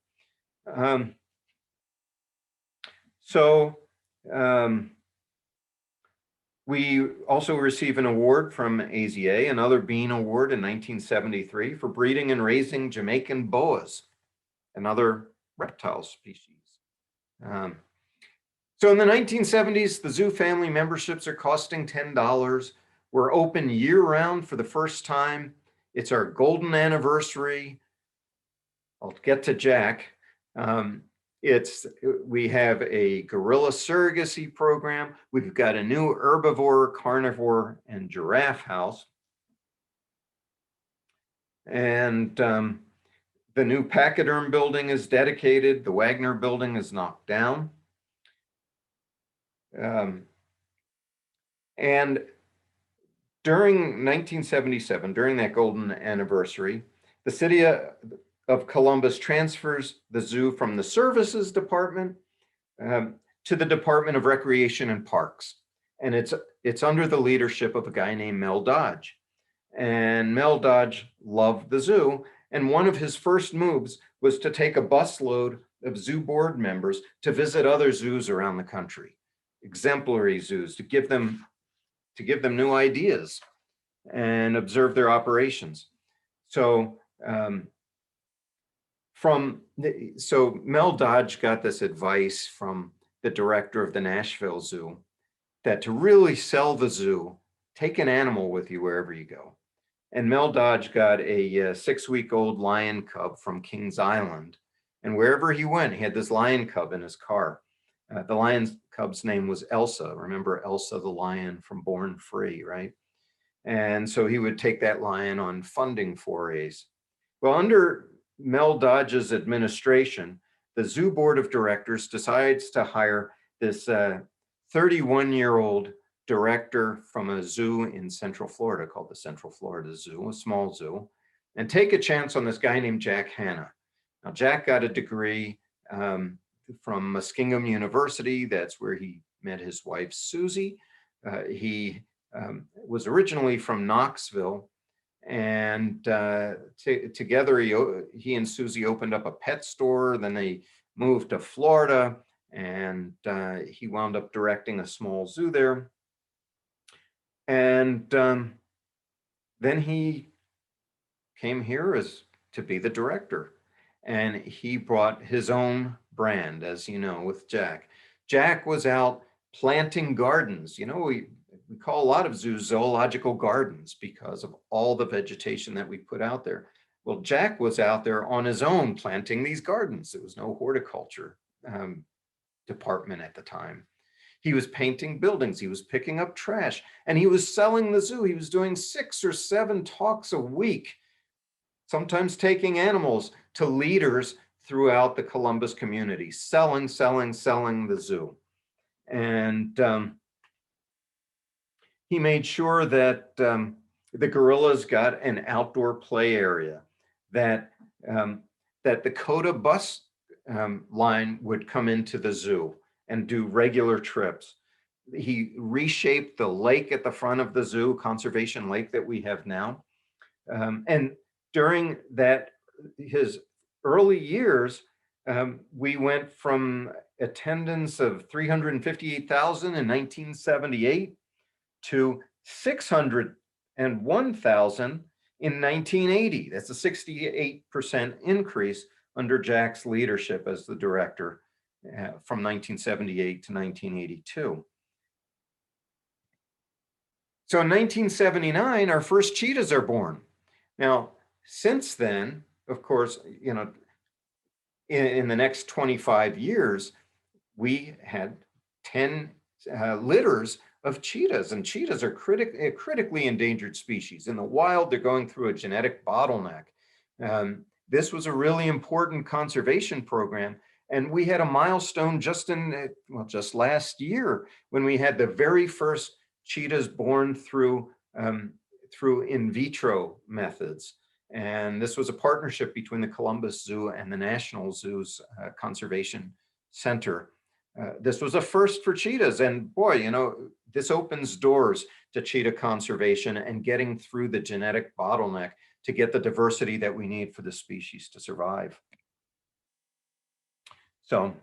We also receive an award from AZA, another Bean Award in 1973 for breeding and raising Jamaican boas, another reptile species. So in the 1970s, the zoo family memberships are costing $10. We're open year-round for the first time. It's our golden anniversary. I'll get to Jack. We have a gorilla surrogacy program. We've got a new herbivore, carnivore, and giraffe house. And the new pachyderm building is dedicated. The Wagner building is knocked down. And during 1977, during that golden anniversary, the city of Columbus transfers the zoo from the services department to the Department of Recreation and Parks. And it's under the leadership of a guy named Mel Dodge. And Mel Dodge loved the zoo. And one of his first moves was to take a busload of zoo board members to visit other zoos around the country, exemplary zoos, to give them new ideas and observe their operations. So Mel Dodge got this advice from the director of the Nashville Zoo that to really sell the zoo, take an animal with you wherever you go. And Mel Dodge got a 6-week-old lion cub from Kings Island. And wherever he went, he had this lion cub in his car. The lion cub's name was Elsa. Remember Elsa the lion from Born Free, right? And so he would take that lion on funding forays. Well, under Mel Dodge's administration, the zoo board of directors decides to hire this 31-year-old director from a zoo in Central Florida called the Central Florida Zoo, a small zoo, and take a chance on this guy named Jack Hanna. Now, Jack got a degree from Muskingum University. That's where he met his wife, Susie. He was originally from Knoxville, and together he and Susie opened up a pet store. Then they moved to Florida, and he wound up directing a small zoo there. And then he came here to be the director, and he brought his own brand, as you know, with Jack. Jack was out planting gardens. You know, we call a lot of zoos zoological gardens because of all the vegetation that we put out there. Well, Jack was out there on his own planting these gardens. There was no horticulture department at the time. He was painting buildings, he was picking up trash, and he was selling the zoo. He was doing 6 or 7 talks a week, sometimes taking animals to leaders throughout the Columbus community, selling the zoo. And he made sure that the gorillas got an outdoor play area, that the Coda bus line would come into the zoo and do regular trips. He reshaped the lake at the front of the zoo, Conservation Lake that we have now. And during his early years, we went from attendance of 358,000 in 1978 to 601,000 in 1980. That's a 68% increase under Jack's leadership as the director from 1978 to 1982. So in 1979, our first cheetahs are born. Now, since then, of course, you know, in the next 25 years, we had 10 litters of cheetahs, and cheetahs are critically endangered species. In the wild, they're going through a genetic bottleneck. This was a really important conservation program, and we had a milestone just last year when we had the very first cheetahs born through in vitro methods. And this was a partnership between the Columbus Zoo and the National Zoo's Conservation Center. This was a first for cheetahs, and boy, you know, this opens doors to cheetah conservation and getting through the genetic bottleneck to get the diversity that we need for the species to survive. So,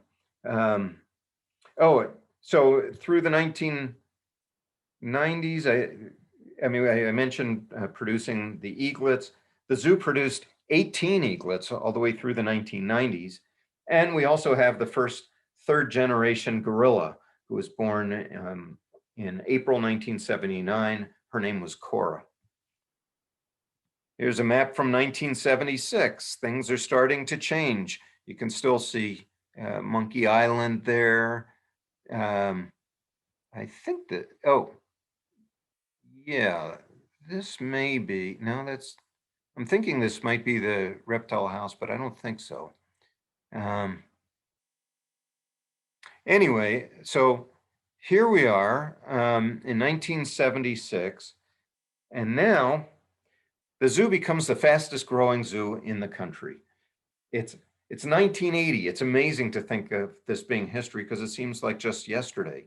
so through the 1990s, I mentioned producing the eaglets. The zoo produced 18 eaglets all the way through the 1990s. And we also have the first third generation gorilla who was born in April 1979. Her name was Cora. Here's a map from 1976. Things are starting to change. You can still see Monkey Island there. I think that, yeah, this may be, no, I'm thinking this might be the reptile house, but I don't think so. Anyway, so here we are in 1976, and now the zoo becomes the fastest growing zoo in the country. It's 1980. It's amazing to think of this being history because it seems like just yesterday.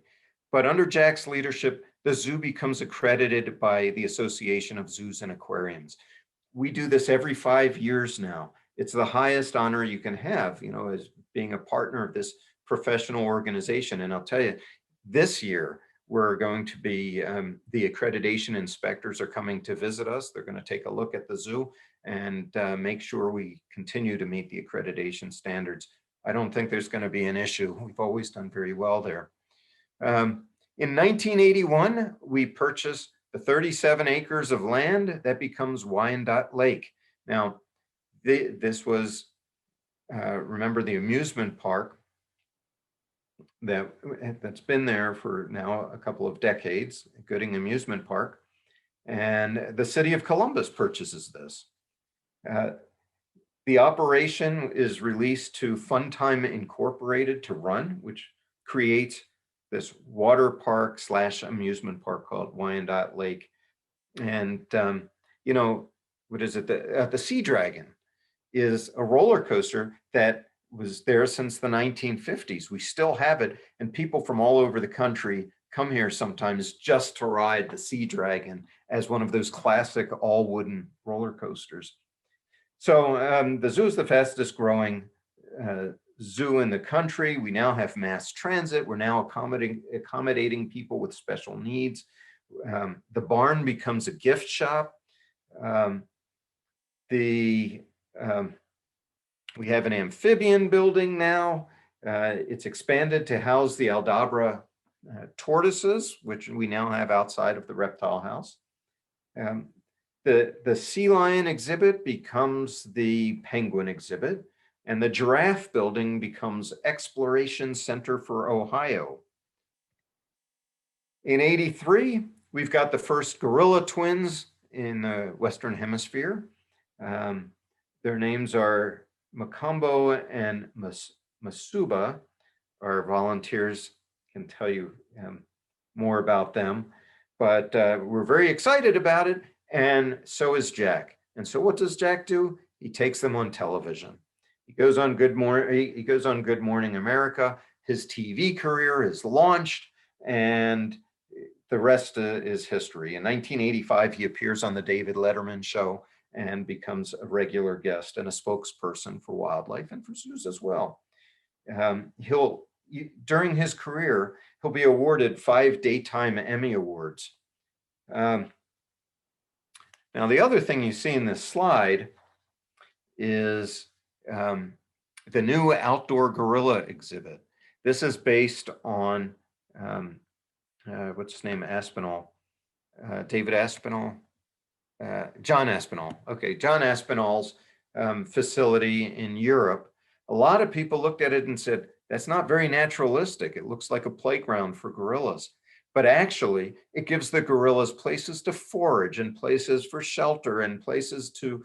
But under Jack's leadership, the zoo becomes accredited by the Association of Zoos and Aquariums. We do this every 5 years now. It's the highest honor you can have, you know, as being a partner of this professional organization. And I'll tell you, this year, we're going to be, the accreditation inspectors are coming to visit us. They're going to take a look at the zoo and make sure we continue to meet the accreditation standards. I don't think there's going to be an issue. We've always done very well there. In 1981, we purchased the 37 acres of land that becomes Wyandotte Lake. Now, this was, remember, the amusement park that's been there for now a couple of decades, Gooding Amusement Park, and the city of Columbus purchases this. The operation is released to Funtime Incorporated to run, which creates this water park / amusement park called Wyandotte Lake. And, you know, what is it? The Sea Dragon is a roller coaster that was there since the 1950s. We still have it, and people from all over the country come here sometimes just to ride the Sea Dragon as one of those classic all wooden roller coasters. So the zoo is the fastest growing zoo in the country. We now have mass transit. We're now accommodating people with special needs. The barn becomes a gift shop. We have an amphibian building now. It's expanded to house the Aldabra tortoises, which we now have outside of the reptile house. The sea lion exhibit becomes the penguin exhibit, and the giraffe building becomes Exploration Center for Ohio. In '83, we've got the first gorilla twins in the Western Hemisphere. Their names are Makambo and Masuba. Our volunteers can tell you more about them, but we're very excited about it, and so is Jack. And so what does Jack do? He takes them on television. He goes on Good Morning America. His TV career is launched, and the rest is history. In 1985, he appears on the David Letterman show and becomes a regular guest and a spokesperson for wildlife and for zoos as well. During his career, he'll be awarded 5 Daytime Emmy Awards. Now, the other thing you see in this slide is the new outdoor gorilla exhibit. This is based on, what's his name, Aspinall, David Aspinall, John Aspinall. Okay, John Aspinall's facility in Europe. A lot of people looked at it and said, that's not very naturalistic. It looks like a playground for gorillas. But actually, it gives the gorillas places to forage and places for shelter and places to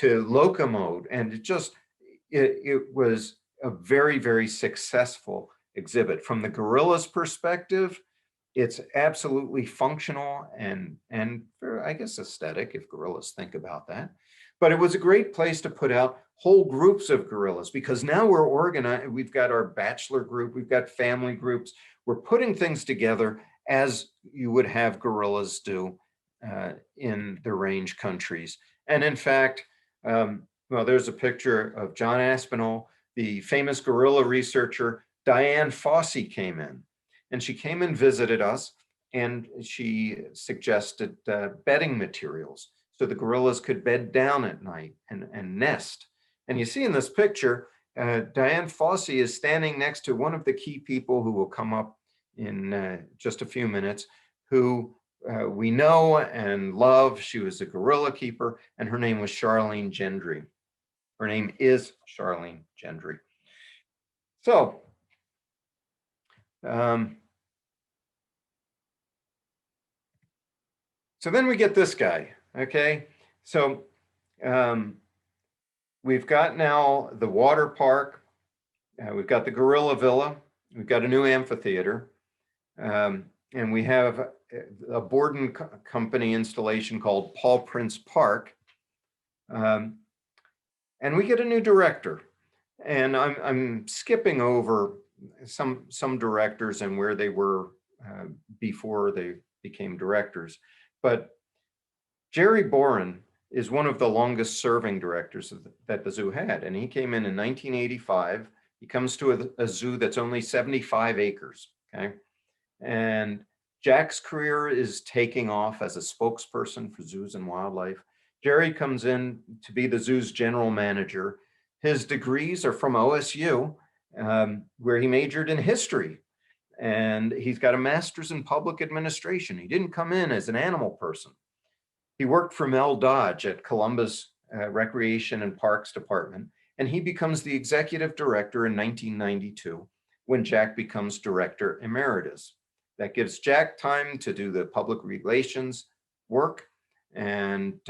locomote. And it was a very, very successful exhibit. From the gorillas' perspective, It's absolutely functional and I guess aesthetic, if gorillas think about that. But it was a great place to put out whole groups of gorillas, because now we're organized. We've got our bachelor group, we've got family groups. We're putting things together as you would have gorillas do in the range countries. And in fact, well, there's a picture of John Aspinall, the famous gorilla researcher. Diane Fossey came in, and she came and visited us, and she suggested bedding materials so the gorillas could bed down at night and nest. And you see in this picture, Diane Fossey is standing next to one of the key people who will come up in just a few minutes, who we know and love. She was a gorilla keeper, and her name was Charlene Gendry. Her name is Charlene Gendry. So, so then we get this guy, okay? So we've got now the water park, we've got the gorilla villa, we've got a new amphitheater, and we have a Borden company installation called Paul Prince Park. And we get a new director. And I'm skipping over some directors and where they were before they became directors. But Jerry Boren is one of the longest serving directors that the zoo had. And he came in 1985. He comes to a zoo that's only 75 acres, okay? And Jack's career is taking off as a spokesperson for zoos and wildlife. Jerry comes in to be the zoo's general manager. His degrees are from OSU, where he majored in history. And he's got a master's in public administration. He didn't come in as an animal person. He worked for Mel Dodge at Columbus Recreation and Parks Department, and he becomes the executive director in 1992 when Jack becomes director emeritus. That gives Jack time to do the public relations work, and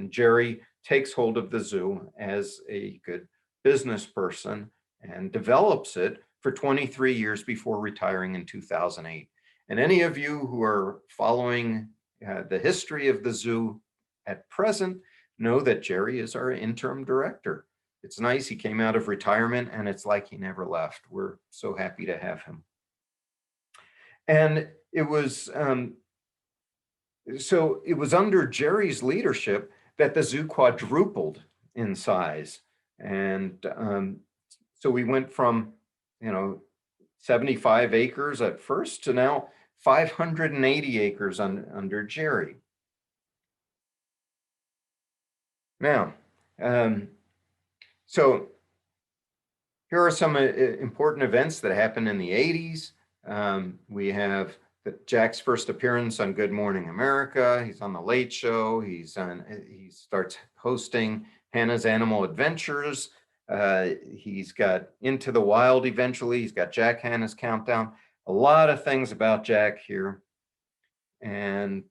Jerry takes hold of the zoo as a good business person and develops it for 23 years before retiring in 2008. And any of you who are following the history of the zoo at present know that Jerry is our interim director. It's nice. He came out of retirement, and it's like he never left. We're so happy to have him. And it was so it was under Jerry's leadership that the zoo quadrupled in size. And so we went from 75 acres at first to now 580 acres under Jerry. Now, so here are some important events that happened in the 80s. We have Jack's first appearance on Good Morning America. He's on The Late Show. He starts hosting Hannah's Animal Adventures. He's got Into the Wild eventually. He's got Jack Hanna's Countdown. A lot of things about Jack here. And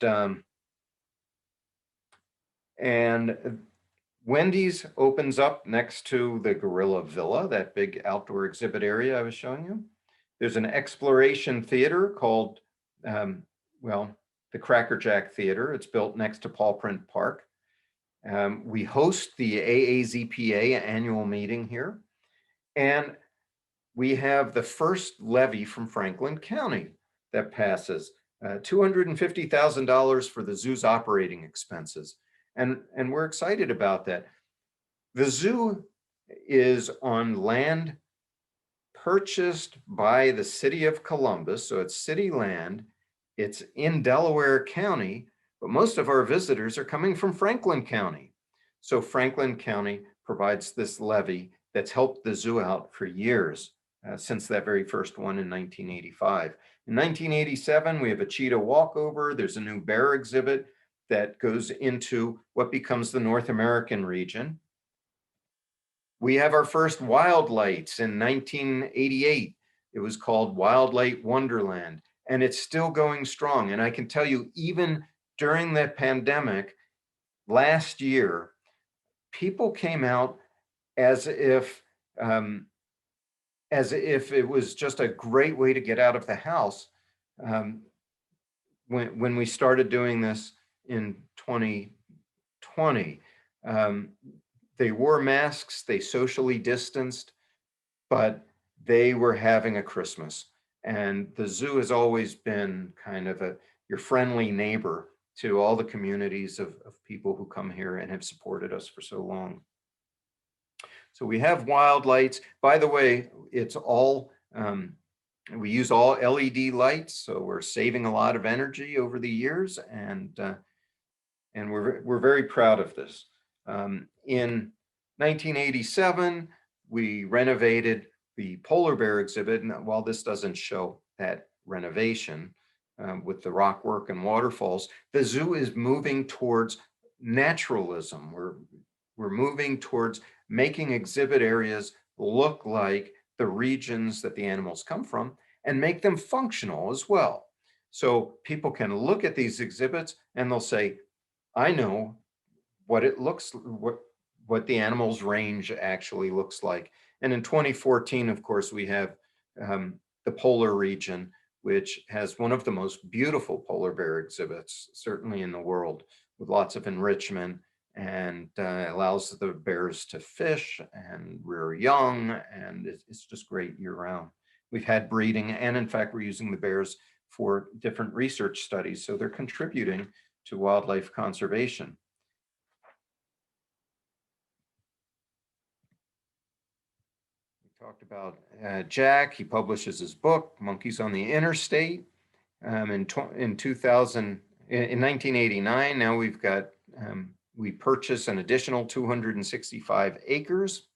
Wendy's opens up next to the Gorilla Villa, that big outdoor exhibit area I was showing you. There's an exploration theater called, the Cracker Jack Theater. It's built next to Paul Prince Park. We host the AAZPA annual meeting here. And we have the first levy from Franklin County that passes, $250,000 for the zoo's operating expenses. And we're excited about that. The zoo is on land purchased by the city of Columbus, so it's city land. It's in Delaware County, but most of our visitors are coming from Franklin County. So Franklin County provides this levy that's helped the zoo out for years, since that very first one in 1985. In 1987, we have a cheetah walkover. There's a new bear exhibit that goes into what becomes the North American region. We have our first wild lights in 1988. It was called Wild Light Wonderland, and it's still going strong. And I can tell you, even during the pandemic last year, people came out as if it was just a great way to get out of the house. when we started doing this in 2020, they wore masks, they socially distanced, but they were having a Christmas. And the zoo has always been kind of your friendly neighbor to all the communities of people who come here and have supported us for so long. So we have wild lights. By the way, it's all, we use all LED lights, so we're saving a lot of energy over the years, and we're very proud of this. In 1987, we renovated the polar bear exhibit, and while this doesn't show that renovation with the rock work and waterfalls, the zoo is moving towards naturalism. We're moving towards making exhibit areas look like the regions that the animals come from and make them functional as well. So people can look at these exhibits and they'll say, I know what it looks, what the animal's range actually looks like. And in 2014, of course, we have the polar region, which has one of the most beautiful polar bear exhibits, certainly in the world, with lots of enrichment, and allows the bears to fish and rear young, and it's just great year round. We've had breeding, and in fact, we're using the bears for different research studies, so they're contributing to wildlife conservation. We talked about Jack. He publishes his book, Monkeys on the Interstate, in 1989. Now we've got, we purchased an additional 265 acres.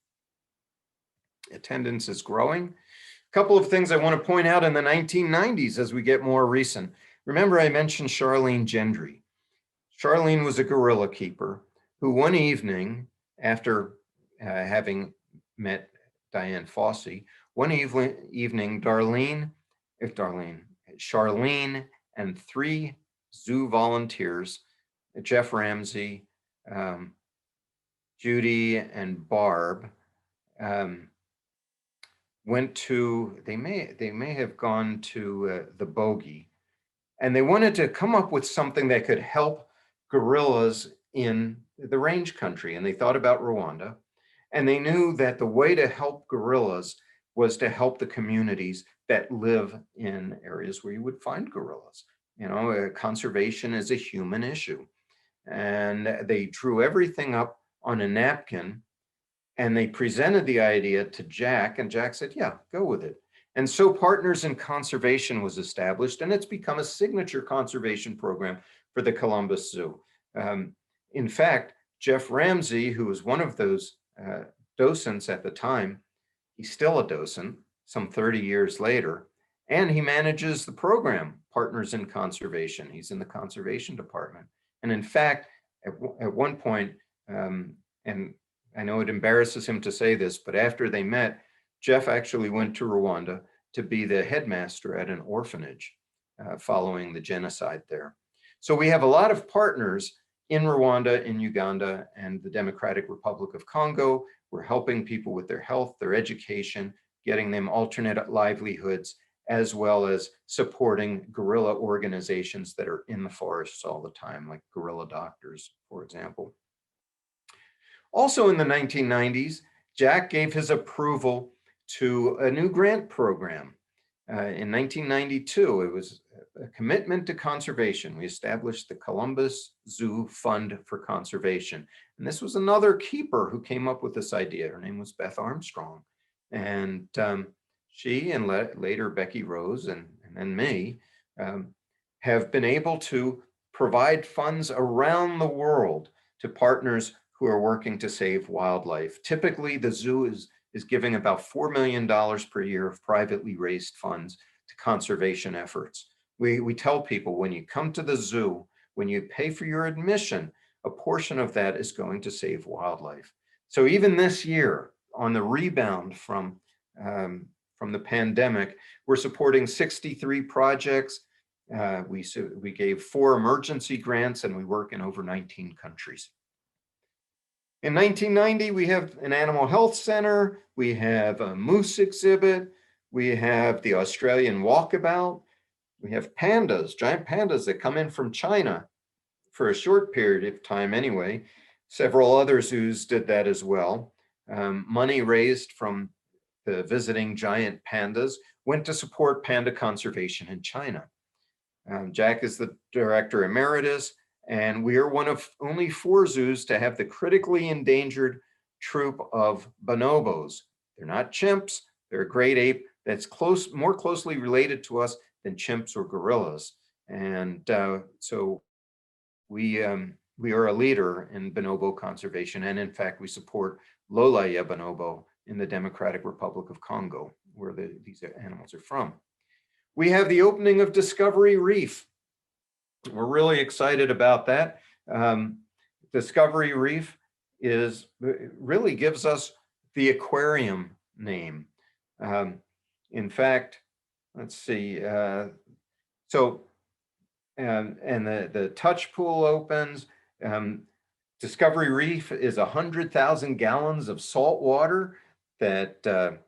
Attendance is growing. A couple of things I want to point out in the 1990s as we get more recent. Remember, I mentioned Charlene Gendry. Charlene was a gorilla keeper who one evening, after having met Diane Fossey, one evening, Charlene and 3 zoo volunteers, Jeff Ramsey, Judy, and Barb, went to, they may have gone to the Bogey, and they wanted to come up with something that could help gorillas in the range country. And they thought about Rwanda, and they knew that the way to help gorillas was to help the communities that live in areas where you would find gorillas. You know, conservation is a human issue. And they drew everything up on a napkin, and they presented the idea to Jack, and Jack said, yeah, go with it. And so Partners in Conservation was established, and it's become a signature conservation program for the Columbus Zoo. In fact, Jeff Ramsey, who was one of those docents at the time, he's still a docent some 30 years later, and he manages the program, Partners in Conservation. He's in the conservation department. And in fact, at one point, and I know it embarrasses him to say this, but after they met, Jeff actually went to Rwanda to be the headmaster at an orphanage following the genocide there. So we have a lot of partners in Rwanda, in Uganda, and the Democratic Republic of Congo. We're helping people with their health, their education, getting them alternate livelihoods, as well as supporting gorilla organizations that are in the forests all the time, like gorilla doctors, for example. Also in the 1990s, Jack gave his approval to a new grant program. In 1992, it was a commitment to conservation. We established the Columbus Zoo Fund for Conservation. And this was another keeper who came up with this idea. Her name was Beth Armstrong. And she and later Becky Rose and then me have been able to provide funds around the world to partners who are working to save wildlife. Typically, the zoo is giving about $4 million per year of privately raised funds to conservation efforts. We tell people, when you come to the zoo, when you pay for your admission, a portion of that is going to save wildlife. So even this year, on the rebound from the pandemic, we're supporting 63 projects. We gave 4 emergency grants, and we work in over 19 countries. In 1990, we have an animal health center, we have a moose exhibit, we have the Australian walkabout. We have pandas, giant pandas that come in from China for a short period of time anyway. Several other zoos did that as well. Money raised from the visiting giant pandas went to support panda conservation in China. Jack is the director emeritus, and we are one of only 4 zoos to have the critically endangered troop of bonobos. They're not chimps, they're a great ape that's more closely related to us than chimps or gorillas. And so we are a leader in bonobo conservation, and in fact, we support Lolaya bonobo in the Democratic Republic of Congo, where these animals are from. We have the opening of Discovery Reef. We're really excited about that. Discovery Reef really gives us the aquarium name. In fact, let's see. The touch pool opens. Discovery Reef is 100,000 gallons of salt water that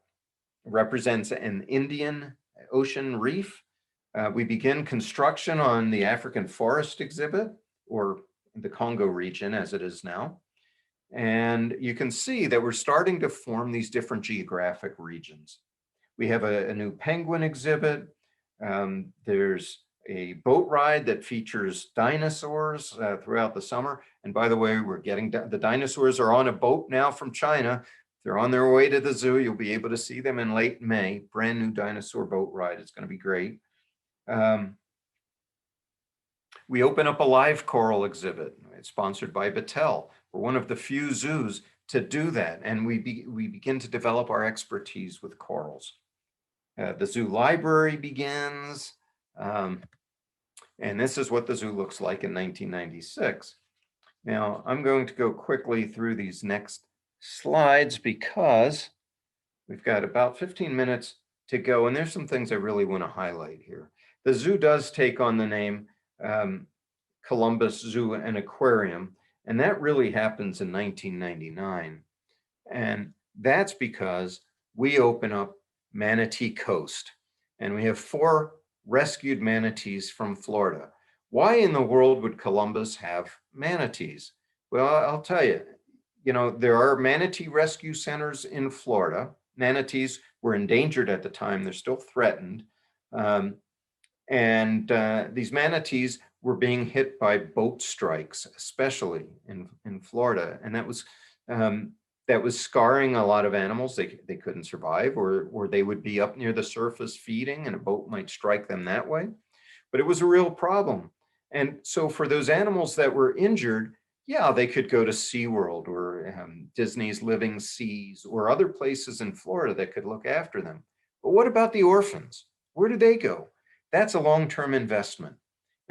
represents an Indian Ocean reef. We begin construction on the African forest exhibit, or the Congo region as it is now. And you can see that we're starting to form these different geographic regions. We have a new penguin exhibit. There's a boat ride that features dinosaurs throughout the summer. And by the way, we're getting the dinosaurs are on a boat now from China. They're on their way to the zoo. You'll be able to see them in late May. Brand new dinosaur boat ride. It's going to be great. We open up a live coral exhibit. It's sponsored by Battelle. We're one of the few zoos to do that. And we begin to develop our expertise with corals. The zoo library begins. And this is what the zoo looks like in 1996. Now, I'm going to go quickly through these next slides because we've got about 15 minutes to go, and there's some things I really want to highlight here. The zoo does take on the name Columbus Zoo and Aquarium, and that really happens in 1999. And that's because we open up Manatee Coast, and we have 4 rescued manatees from Florida. Why in the world would Columbus have manatees? Well, I'll tell you, there are manatee rescue centers in Florida. Manatees were endangered at the time. They're still threatened. These manatees were being hit by boat strikes, especially in Florida. And that was scarring a lot of animals. They couldn't survive, or they would be up near the surface feeding and a boat might strike them that way. But it was a real problem. And so for those animals that were injured, yeah, they could go to SeaWorld or Disney's Living Seas or other places in Florida that could look after them. But what about the orphans? Where do they go? That's a long-term investment.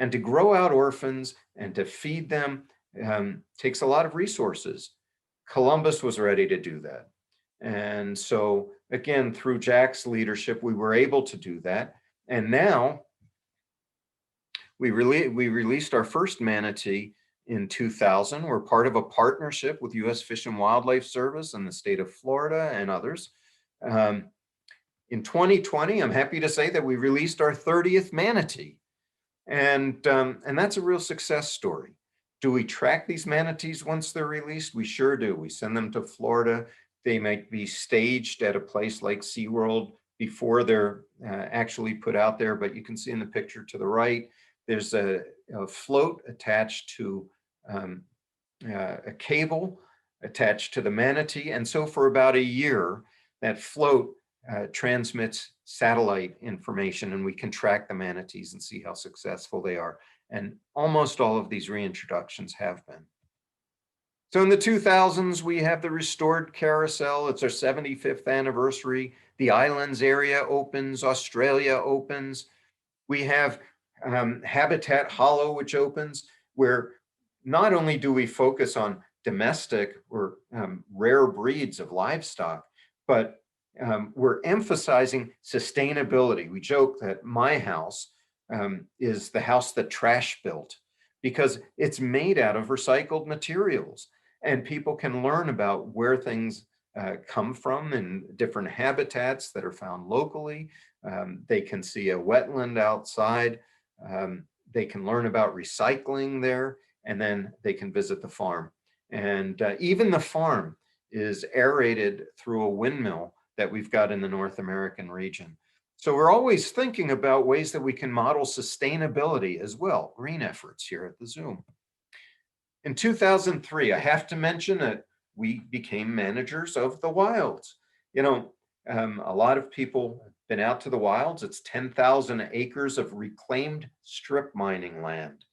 And to grow out orphans and to feed them takes a lot of resources. Columbus was ready to do that. And so again, through Jack's leadership, we were able to do that. And now we released our first manatee in 2000. We're part of a partnership with U.S. Fish and Wildlife Service and the state of Florida and others. In 2020, I'm happy to say that we released our 30th manatee. And that's a real success story. Do we track these manatees once they're released? We sure do. We send them to Florida. They might be staged at a place like SeaWorld before they're actually put out there. But you can see in the picture to the right, there's a float attached to a cable attached to the manatee. And so for about a year, that float transmits satellite information, and we can track the manatees and see how successful they are. And almost all of these reintroductions have been. So in the 2000s, we have the restored carousel. It's our 75th anniversary. The islands area opens, Australia opens. We have Habitat Hollow, which opens, where not only do we focus on domestic or rare breeds of livestock, but we're emphasizing sustainability. We joke that my house is the house that trash built, because it's made out of recycled materials, and people can learn about where things come from in different habitats that are found locally. They can see a wetland outside. They can learn about recycling there, and then they can visit the farm. And even the farm is aerated through a windmill that we've got in the North American region. So we're always thinking about ways that we can model sustainability as well, green efforts here at the zoo. In 2003, I have to mention that we became managers of the wilds. You know, a lot of people have been out to the wilds. It's 10,000 acres of reclaimed strip mining land.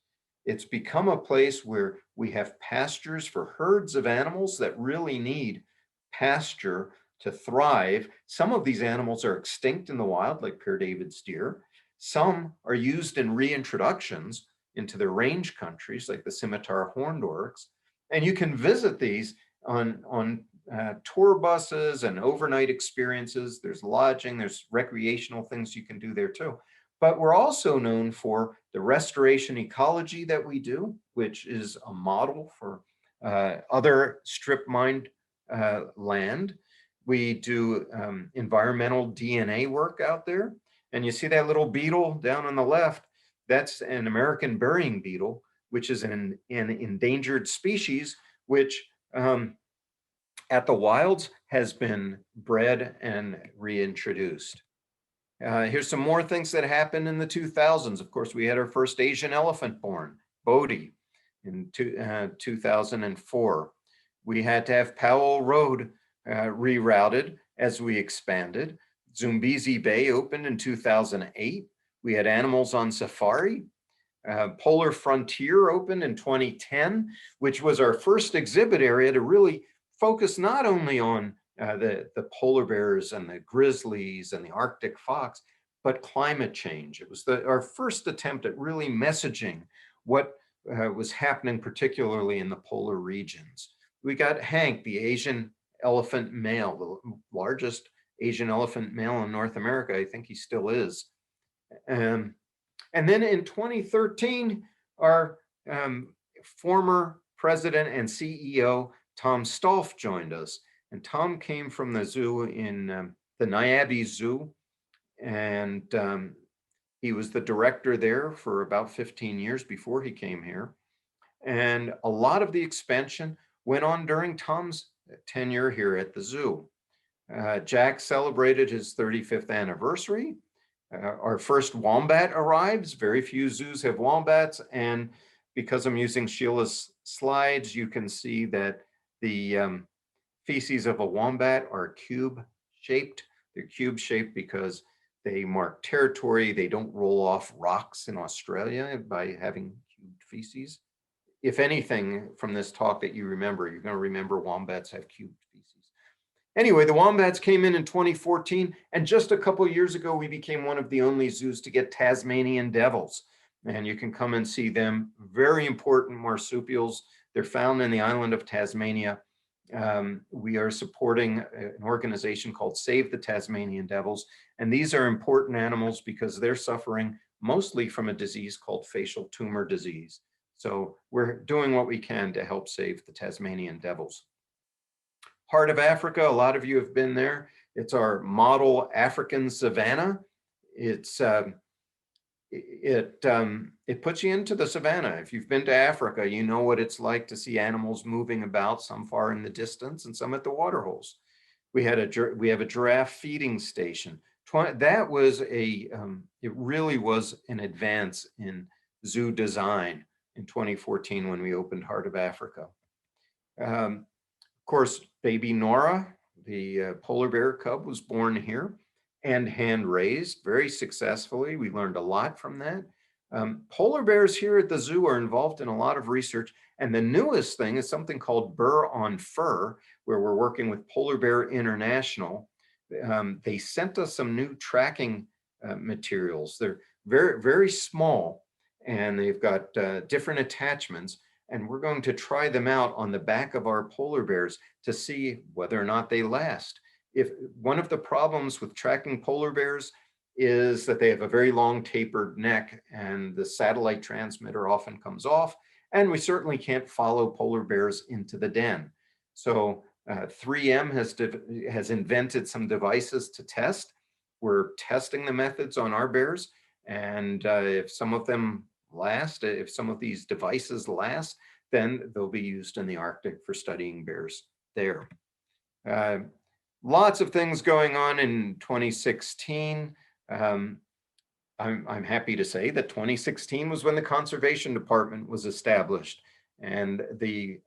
It's become a place where we have pastures for herds of animals that really need pasture to thrive. Some of these animals are extinct in the wild, like Pere David's deer. Some are used in reintroductions into their range countries, like the scimitar horned oryx. And you can visit these on tour buses and overnight experiences. There's lodging, there's recreational things you can do there too. But we're also known for the restoration ecology that we do, which is a model for other strip mined land. We do environmental DNA work out there. And you see that little beetle down on the left? That's an American burying beetle, which is an endangered species, which at the wilds has been bred and reintroduced. Here's some more things that happened in the 2000s. Of course, we had our first Asian elephant born, Bodhi, in 2004. We had to have Powell Road rerouted as we expanded. Zumbizi Bay opened in 2008. We had animals on safari. Polar Frontier opened in 2010, which was our first exhibit area to really focus not only on the polar bears and the grizzlies and the Arctic fox, but climate change. It was our first attempt at really messaging what was happening, particularly in the polar regions. We got Hank, the Asian elephant male, the largest Asian elephant male in North America. I think he still is. And then in 2013, our former president and CEO, Tom Stolf, joined us. And Tom came from the zoo in the Niabi Zoo. And he was the director there for about 15 years before he came here. And a lot of the expansion went on during Tom's tenure here at the zoo. Jack celebrated his 35th anniversary. Our first wombat arrives. Very few zoos have wombats. And because I'm using Sheila's slides, you can see that the feces of a wombat are cube-shaped. They're cube-shaped because they mark territory. They don't roll off rocks in Australia by having cubed feces. If anything from this talk that you remember, you're going to remember wombats have cubed feces. Anyway, the wombats came in 2014, and just a couple of years ago, we became one of the only zoos to get Tasmanian devils. And you can come and see them. Very important marsupials. They're found in the island of Tasmania. We are supporting an organization called Save the Tasmanian Devils. And these are important animals because they're suffering mostly from a disease called facial tumor disease. So we're doing what we can to help save the Tasmanian devils. Heart of Africa, a lot of you have been there. It's our model African savanna. It puts you into the savanna. If you've been to Africa, you know what it's like to see animals moving about, some far in the distance and some at the water holes. We have a giraffe feeding station. That was it really was an advance in zoo design in 2014 when we opened Heart of Africa. Of course, baby Nora, the polar bear cub, was born here and hand raised very successfully. We learned a lot from that. Polar bears here at the zoo are involved in a lot of research. And the newest thing is something called Burr on Fur, where we're working with Polar Bear International. They sent us some new tracking materials. They're very, very small, and they've got different attachments. And we're going to try them out on the back of our polar bears to see whether or not they last. If one of the problems with tracking polar bears is that they have a very long tapered neck and the satellite transmitter often comes off, and we certainly can't follow polar bears into the den. So 3M has invented some devices to test. we're testing the methods on our bears, and if some of them last, if some of these devices last, then they'll be used in the Arctic for studying bears there. Lots of things going on in 2016. I'm happy to say that 2016 was when the Conservation Department was established, and the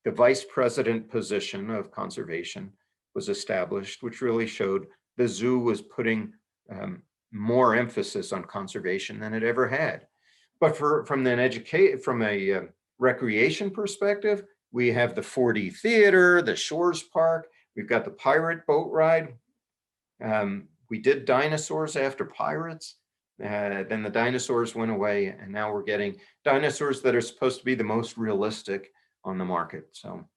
vice president position of conservation was established, which really showed the zoo was putting more emphasis on conservation than it ever had. But from a recreation perspective, we have the 4D theater, the Shores Park, we've got the pirate boat ride. We did dinosaurs after pirates. Then the dinosaurs went away, and now we're getting dinosaurs that are supposed to be the most realistic on the market. So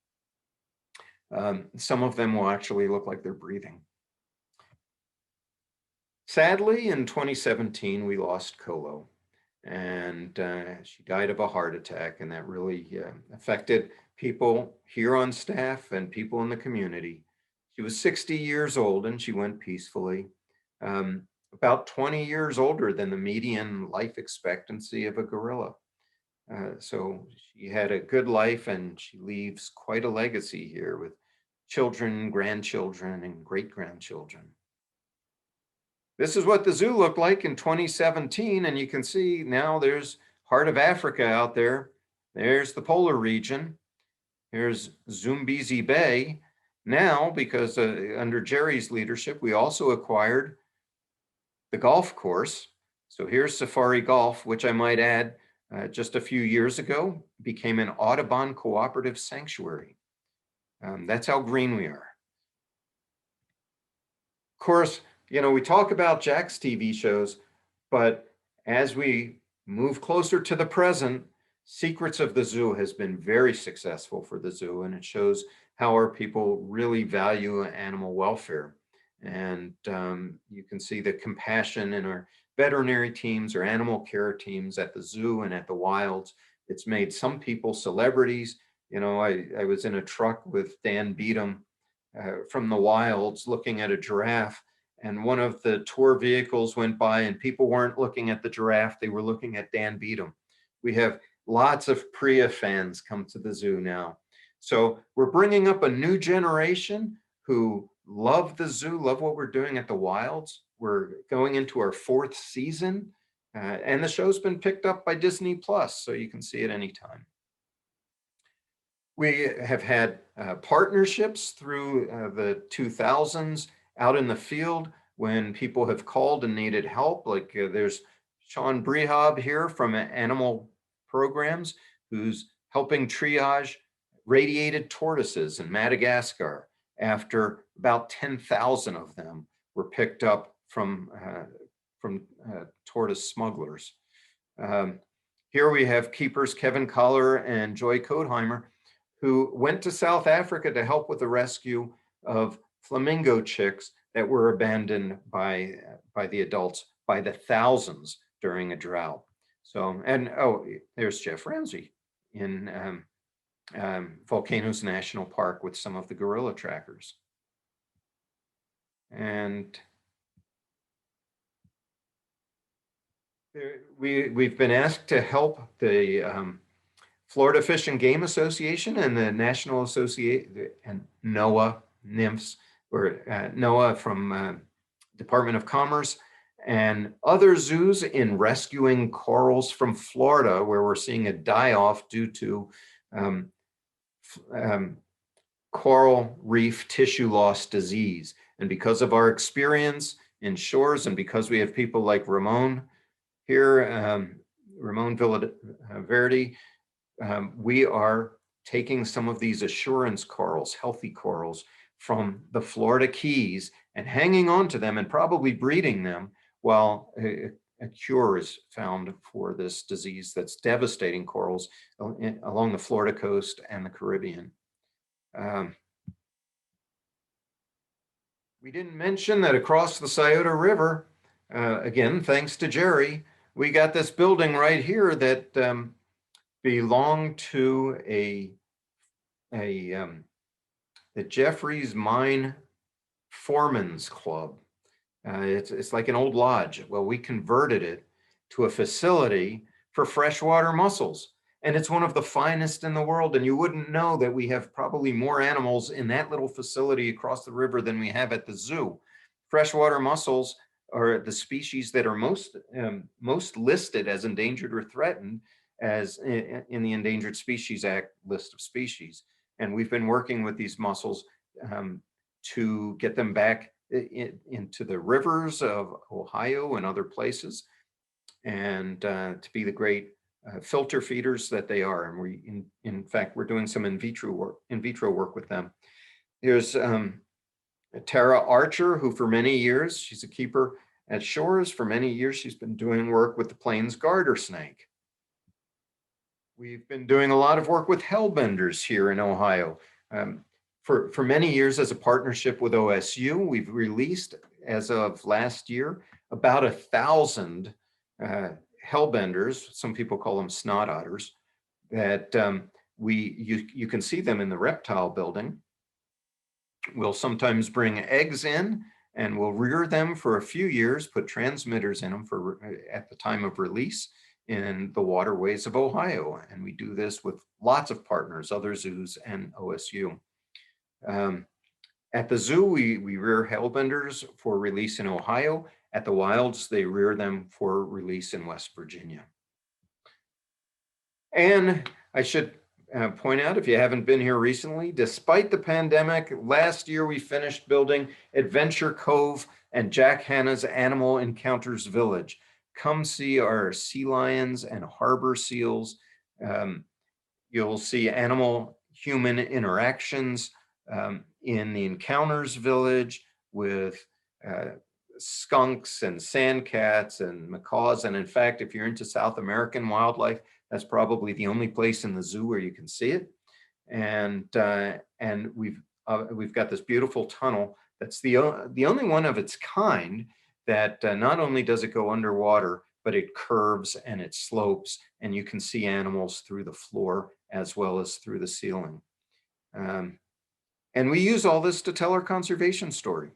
some of them will actually look like they're breathing. Sadly, in 2017, we lost Colo, and she died of a heart attack, and that really affected people here on staff and people in the community. She was 60 years old, and she went peacefully. About 20 years older than the median life expectancy of a gorilla. So she had a good life, and she leaves quite a legacy here with children, grandchildren, and great-grandchildren. This is what the zoo looked like in 2017, and you can see now there's Heart of Africa out there. There's the polar region. Here's Zambezi Bay. Now, because under Jerry's leadership, we also acquired the golf course. So here's Safari Golf, which I might add, just a few years ago, became an Audubon Cooperative Sanctuary. That's how green we are. Of course, you know, we talk about Jack's TV shows, but as we move closer to the present, Secrets of the Zoo has been very successful for the zoo, and it shows how our people really value animal welfare. And you can see the compassion in our veterinary teams or animal care teams at the zoo and at the wilds. It's made some people celebrities. You know, I was in a truck with Dan Beadham from the wilds looking at a giraffe, and one of the tour vehicles went by and people weren't looking at the giraffe, they were looking at Dan Beadham. We have lots of Priya fans come to the zoo now. So we're bringing up a new generation who love the zoo, love what we're doing at the wilds. We're going into our 4th season, and the show's been picked up by Disney Plus, so you can see it anytime. We have had partnerships through the 2000s out in the field when people have called and needed help. Like there's Sean Brehab here from Animal Programs, who's helping triage radiated tortoises in Madagascar after about 10,000 of them were picked up from tortoise smugglers. Here we have keepers Kevin Collar and Joy Kodheimer, who went to South Africa to help with the rescue of flamingo chicks that were abandoned by the adults by the thousands during a drought. So, and oh, there's Jeff Ramsey in Volcanoes National Park with some of the gorilla trackers. And we've been asked to help the Florida Fish and Game Association and the National Association and NOAA, NIMFs, or NOAA from Department of Commerce, and other zoos in rescuing corals from Florida, where we're seeing a die-off due to coral reef tissue loss disease. And because of our experience in shores, and because we have people like Ramon here, Ramon Villaverde, we are taking some of these assurance corals, healthy corals, from the Florida Keys and hanging on to them and probably breeding them while a cure is found for this disease that's devastating corals along the Florida coast and the Caribbean. We didn't mention that across the Scioto River, again, thanks to Jerry, we got this building right here that belonged to the Jeffries Mine Foreman's Club. It's like an old lodge. Well, we converted it to a facility for freshwater mussels. And it's one of the finest in the world. And you wouldn't know that we have probably more animals in that little facility across the river than we have at the zoo. Freshwater mussels are the species that are most listed as endangered or threatened as in the Endangered Species Act list of species. And we've been working with these mussels to get them back into the rivers of Ohio and other places, and to be the great filter feeders that they are. And we, in fact, we're doing some in vitro work with them. Here's Tara Archer, who for many years, she's a keeper at shores. For many years, she's been doing work with the Plains garter snake. We've been doing a lot of work with hellbenders here in Ohio. For many years as a partnership with OSU, we've released, as of last year, about 1,000 hellbenders. Some people call them snot otters, that you can see them in the reptile building. We'll sometimes bring eggs in and we'll rear them for a few years, put transmitters in them at the time of release in the waterways of Ohio. And we do this with lots of partners, other zoos and OSU. At the zoo, we rear hellbenders for release in Ohio. At the wilds, they rear them for release in West Virginia. And I should point out, if you haven't been here recently, despite the pandemic, last year we finished building Adventure Cove and Jack Hanna's Animal Encounters Village. Come see our sea lions and harbor seals. You'll see animal-human interactions in the Encounters Village with skunks and sandcats and macaws. And in fact, if you're into South American wildlife, that's probably the only place in the zoo where you can see it. And we've got this beautiful tunnel that's the only one of its kind that not only does it go underwater, but it curves and it slopes, and you can see animals through the floor as well as through the ceiling. And we use all this to tell our conservation story.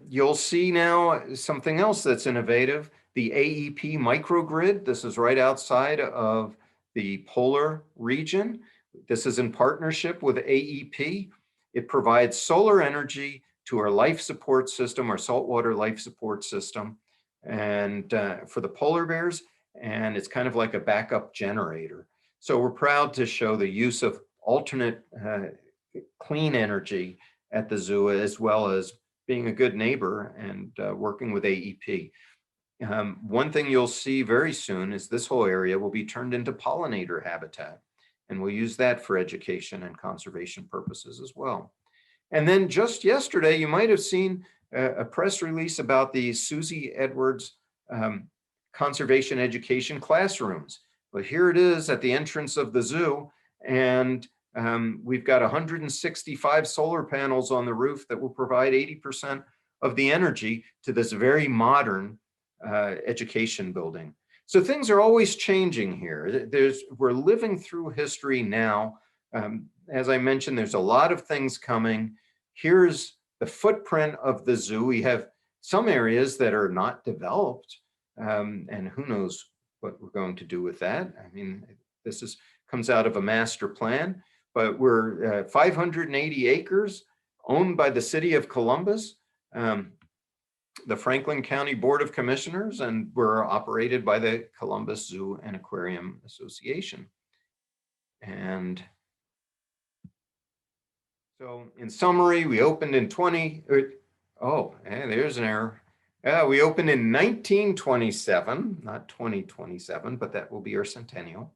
You'll see now something else that's innovative, the AEP microgrid. This is right outside of the polar region. This is in partnership with AEP. It provides solar energy to our life support system, our saltwater life support system, and for the polar bears, and it's kind of like a backup generator. So we're proud to show the use of alternate clean energy at the zoo, as well as being a good neighbor and working with AEP. One thing you'll see very soon is this whole area will be turned into pollinator habitat, and we'll use that for education and conservation purposes as well. And then just yesterday, you might have seen a press release about the Susie Edwards conservation education classrooms. But here it is at the entrance of the zoo, and we've got 165 solar panels on the roof that will provide 80% of the energy to this very modern education building. So things are always changing here. We're living through history now. As I mentioned, there's a lot of things coming. Here's the footprint of the zoo. We have some areas that are not developed, and who knows what we're going to do with that. I mean, this comes out of a master plan, but we're 580 acres owned by the city of Columbus, the Franklin County Board of Commissioners, and we're operated by the Columbus Zoo and Aquarium Association. And so in summary, we opened in there's an error. We opened in 1927, not 2027, but that will be our centennial.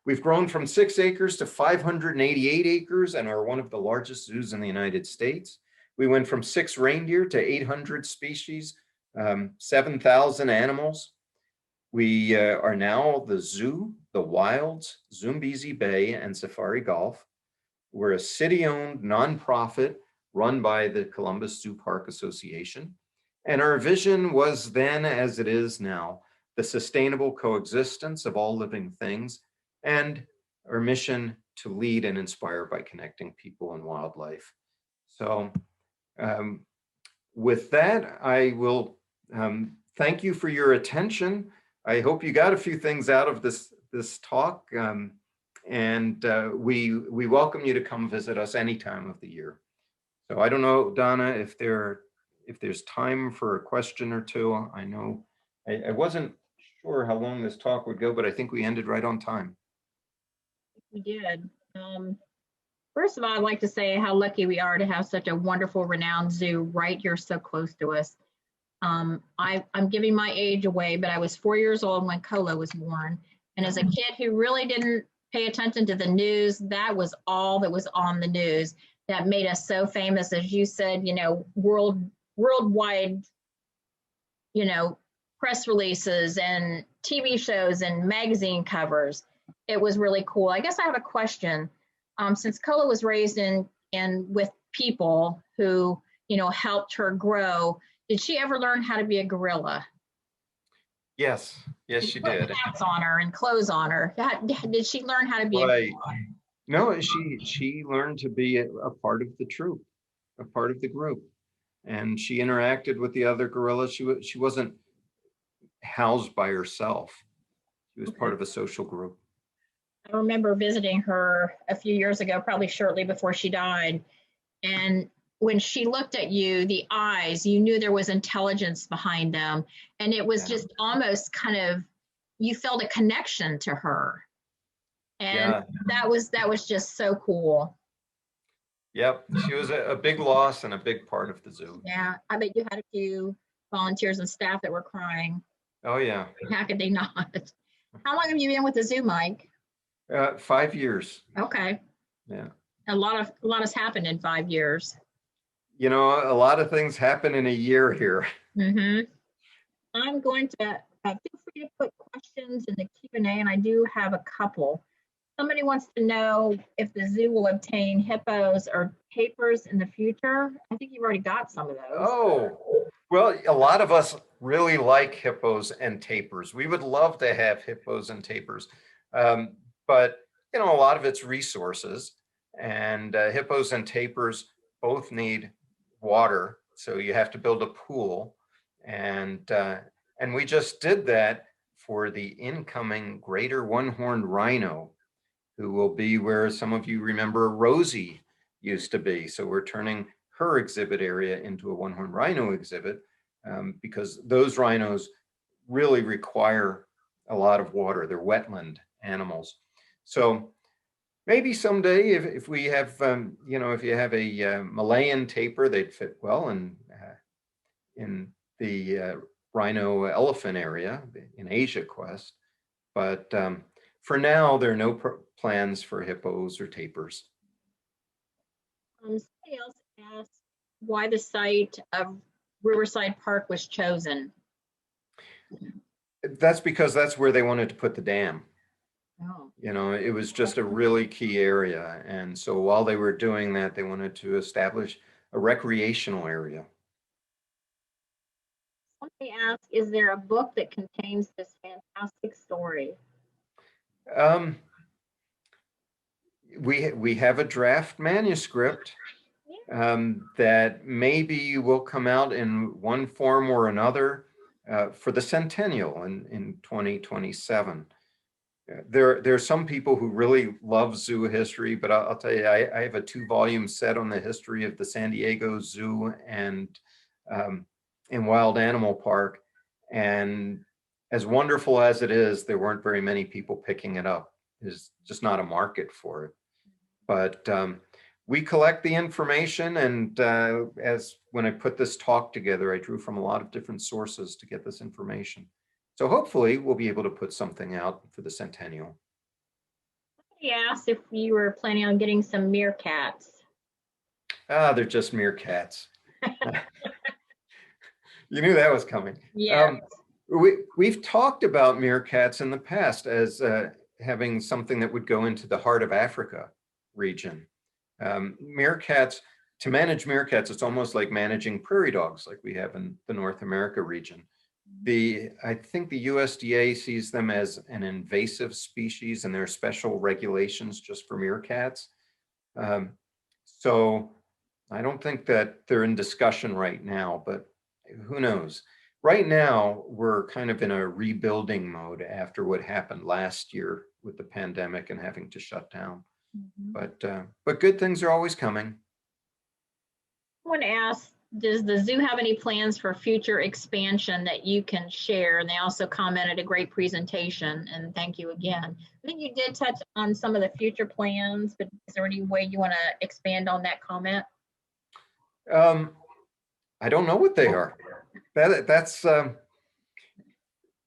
We've grown from 6 acres to 588 acres and are one of the largest zoos in the United States. We went from 6 reindeer to 800 species, 7,000 animals. We are now the zoo, the wilds, Zumbizi Bay, and Safari Golf. We're a city-owned nonprofit run by the Columbus Zoo Park Association. And our vision was then, as it is now, the sustainable coexistence of all living things, and our mission to lead and inspire by connecting people and wildlife. So with that, I will thank you for your attention. I hope you got a few things out of this talk, and we welcome you to come visit us any time of the year. So I don't know, Donna, if there's time for a question or two. I know I wasn't sure how long this talk would go, but I think we ended right on time. We did. First of all, I'd like to say how lucky we are to have such a wonderful, renowned zoo right here so close to us. I'm giving my age away, but I was 4 years old when Colo was born. And as a kid who really didn't pay attention to the news, that was all that was on the news that made us so famous. As you said, you know, worldwide, you know, press releases and TV shows and magazine covers. It was really cool. I guess I have a question. Since Colo was raised in with people who, you know, helped her grow, did she ever learn how to be a gorilla? Yes, she did. Hats on her and clothes on her. Did she learn how to be Right. a gorilla? No, she learned to be a part of the troop, a part of the group, and she interacted with the other gorillas. She wasn't housed by herself. She was part of a social group. I remember visiting her a few years ago, probably shortly before she died. And when she looked at you, the eyes, you knew there was intelligence behind them. And it was just almost kind of, you felt a connection to her. And that was just so cool. Yep, she was a big loss and a big part of the zoo. Yeah, I bet you had a few volunteers and staff that were crying. Oh yeah. How could they not? How long have you been with the zoo, Mike? 5 years. Okay. Yeah. A lot has happened in 5 years. You know, a lot of things happen in a year here. Mm-hmm. I'm going to feel free to put questions in the Q&A, and I do have a couple. Somebody wants to know if the zoo will obtain hippos or tapirs in the future. I think you've already got some of those. Oh, well, a lot of us really like hippos and tapirs. We would love to have hippos and tapirs. But, you know, a lot of it's resources, and hippos and tapirs both need water. So you have to build a pool. And we just did that for the incoming greater one-horned rhino, who will be where some of you remember Rosie used to be. So we're turning her exhibit area into a one-horned rhino exhibit because those rhinos really require a lot of water. They're wetland animals. So maybe someday if we have, you know, if you have a Malayan tapir, they'd fit well in the rhino elephant area in Asia Quest. But for now, there are no plans for hippos or tapirs. Somebody else asked why the site of Riverside Park was chosen. That's because that's where they wanted to put the dam. Oh. You know, it was just a really key area. And so while they were doing that, they wanted to establish a recreational area. Somebody asked, is there a book that contains this fantastic story? We have a draft manuscript that maybe will come out in one form or another for the centennial in 2027. There are some people who really love zoo history, but I'll tell you, I have a 2-volume set on the history of the San Diego Zoo and Wild Animal Park. And as wonderful as it is, there weren't very many people picking it up. There's just not a market for it. But we collect the information, and as when I put this talk together, I drew from a lot of different sources to get this information. So hopefully we'll be able to put something out for the centennial. Somebody asked if you were planning on getting some meerkats. They're just meerkats. You knew that was coming. Yeah. We've talked about meerkats in the past as having something that would go into the heart of Africa region. Meerkats, to manage meerkats, it's almost like managing prairie dogs like we have in the North America region. I think the USDA sees them as an invasive species, and there are special regulations just for meerkats. So I don't think that they're in discussion right now, but who knows? Right now, we're kind of in a rebuilding mode after what happened last year with the pandemic and having to shut down. But good things are always coming. I want to ask, does the zoo have any plans for future expansion that you can share? And they also commented a great presentation, and thank you again. I think you did touch on some of the future plans, but is there any way you want to expand on that comment? I don't know what they are.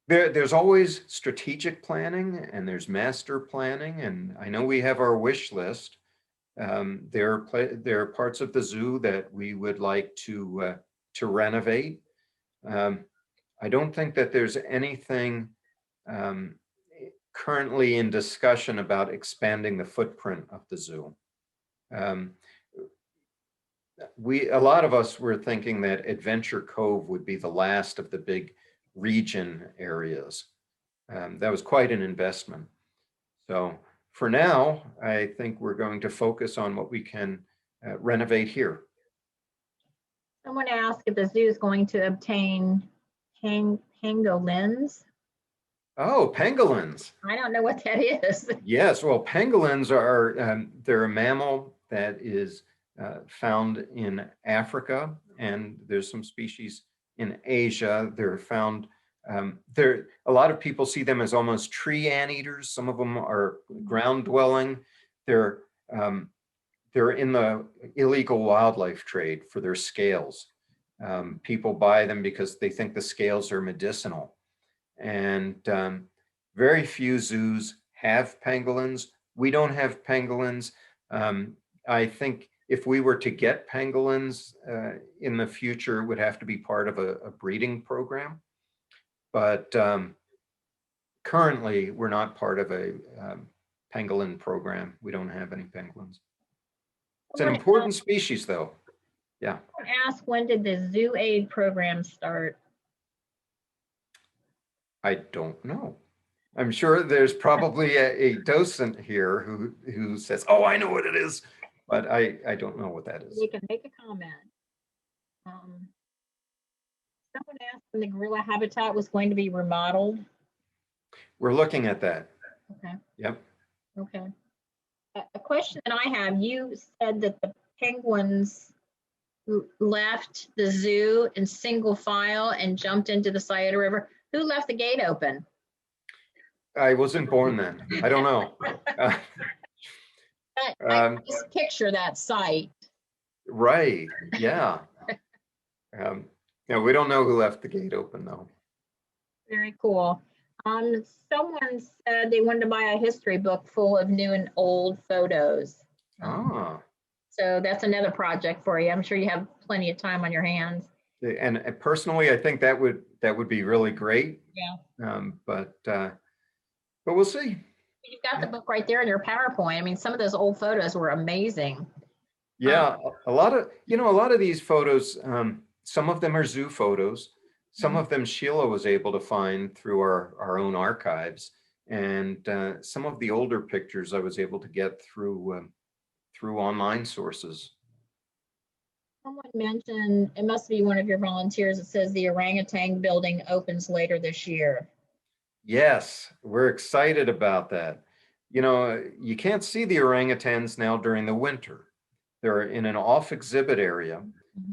There's always strategic planning and there's master planning, and I know we have our wish list. There are parts of the zoo that we would like to renovate. I don't think that there's anything currently in discussion about expanding the footprint of the zoo. A lot of us were thinking that Adventure Cove would be the last of the big region areas. That was quite an investment. So for now, I think we're going to focus on what we can renovate here. Someone asked if the zoo is going to obtain pangolins. Oh, pangolins. I don't know what that is. Yes, well, pangolins are, they're a mammal that is found in Africa, and there's some species in Asia. They're found, a lot of people see them as almost tree anteaters. Some of them are ground dwelling. They're in the illegal wildlife trade for their scales. People buy them because they think the scales are medicinal. And very few zoos have pangolins. We don't have pangolins. I think if we were to get pangolins in the future, it would have to be part of a breeding program. But currently, we're not part of a pangolin program. We don't have any pangolins. It's an important species, though. Yeah. Ask, when did the Zoo Aid program start? I don't know. I'm sure there's probably a docent here who says, "Oh, I know what it is," but I don't know what that is. You can make a comment. Someone asked when the gorilla habitat was going to be remodeled. We're looking at that. Okay. Yep. Okay. A question that I have, you said that the penguins left the zoo in single file and jumped into the Scioto River. Who left the gate open? I wasn't born then. I don't know. I just picture that sight. Right. Yeah. Yeah, we don't know who left the gate open, though. Very cool. Someone said they wanted to buy a history book full of new and old photos. So that's another project for you. I'm sure you have plenty of time on your hands. And personally, I think that would be really great. Yeah. But we'll see. You've got the book right there in your PowerPoint. I mean, some of those old photos were amazing. Yeah, a lot of these photos, some of them are zoo photos. Some of them Sheila was able to find through our own archives. And some of the older pictures I was able to get through online sources. Someone mentioned, it must be one of your volunteers, it says the orangutan building opens later this year. Yes, we're excited about that. You know, you can't see the orangutans now during the winter. They're in an off exhibit area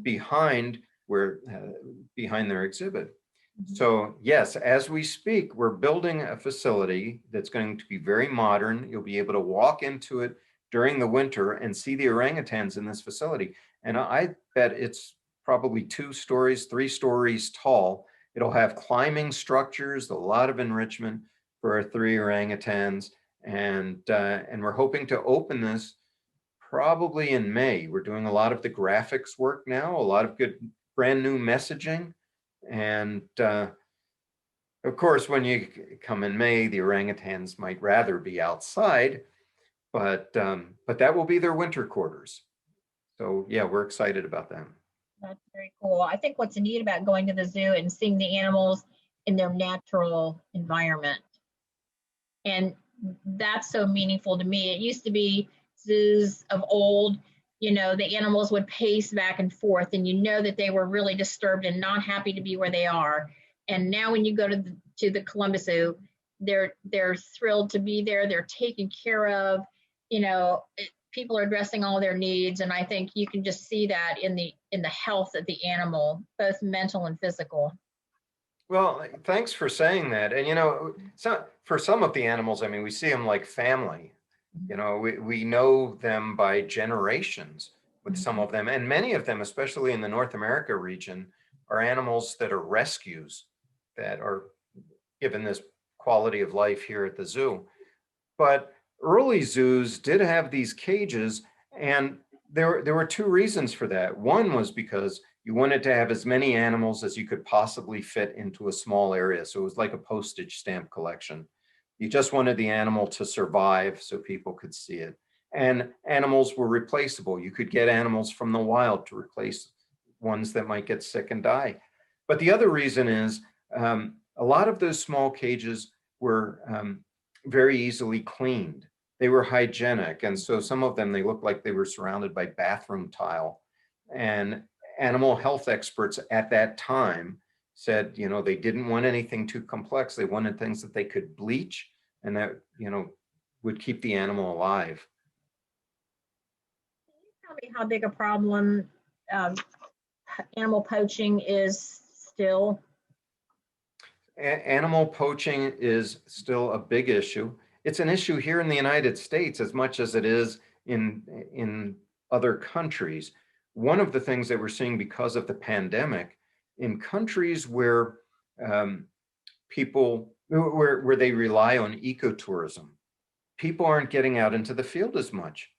behind their exhibit. So yes, as we speak, we're building a facility that's going to be very modern. You'll be able to walk into it during the winter and see the orangutans in this facility. And I bet it's probably 2 stories, 3 stories tall. It'll have climbing structures, a lot of enrichment for our 3 orangutans. And we're hoping to open this probably in May. We're doing a lot of the graphics work now, a lot of good brand new messaging. And of course, when you come in May, the orangutans might rather be outside, but that will be their winter quarters. So yeah, we're excited about them. That's very cool. I think what's neat about going to the zoo and seeing the animals in their natural environment. And that's so meaningful to me. It used to be zoos of old, you know, the animals would pace back and forth, and you know that they were really disturbed and not happy to be where they are. And now when you go to the Columbus Zoo, they're thrilled to be there. They're taken care of. You know, people are addressing all their needs, and I think you can just see that in the health of the animal, both mental and physical. Well, thanks for saying that. And, you know, so for some of the animals, I mean, we see them like family. You know, we know them by generations with some of them. And many of them, especially in the North America region, are animals that are rescues that are given this quality of life here at the zoo. But early zoos did have these cages, and there were two reasons for that. One was because you wanted to have as many animals as you could possibly fit into a small area. So it was like a postage stamp collection. You just wanted the animal to survive so people could see it. And animals were replaceable. You could get animals from the wild to replace ones that might get sick and die. But the other reason is a lot of those small cages were very easily cleaned. They were hygienic. And so some of them, they looked like they were surrounded by bathroom tile. And animal health experts at that time said, you know, they didn't want anything too complex. They wanted things that they could bleach and that, you know, would keep the animal alive. Can you tell me how big a problem animal poaching is still? Animal poaching is still a big issue. It's an issue here in the United States as much as it is in other countries. One of the things that we're seeing because of the pandemic, in countries where where they rely on ecotourism, people aren't getting out into the field as much,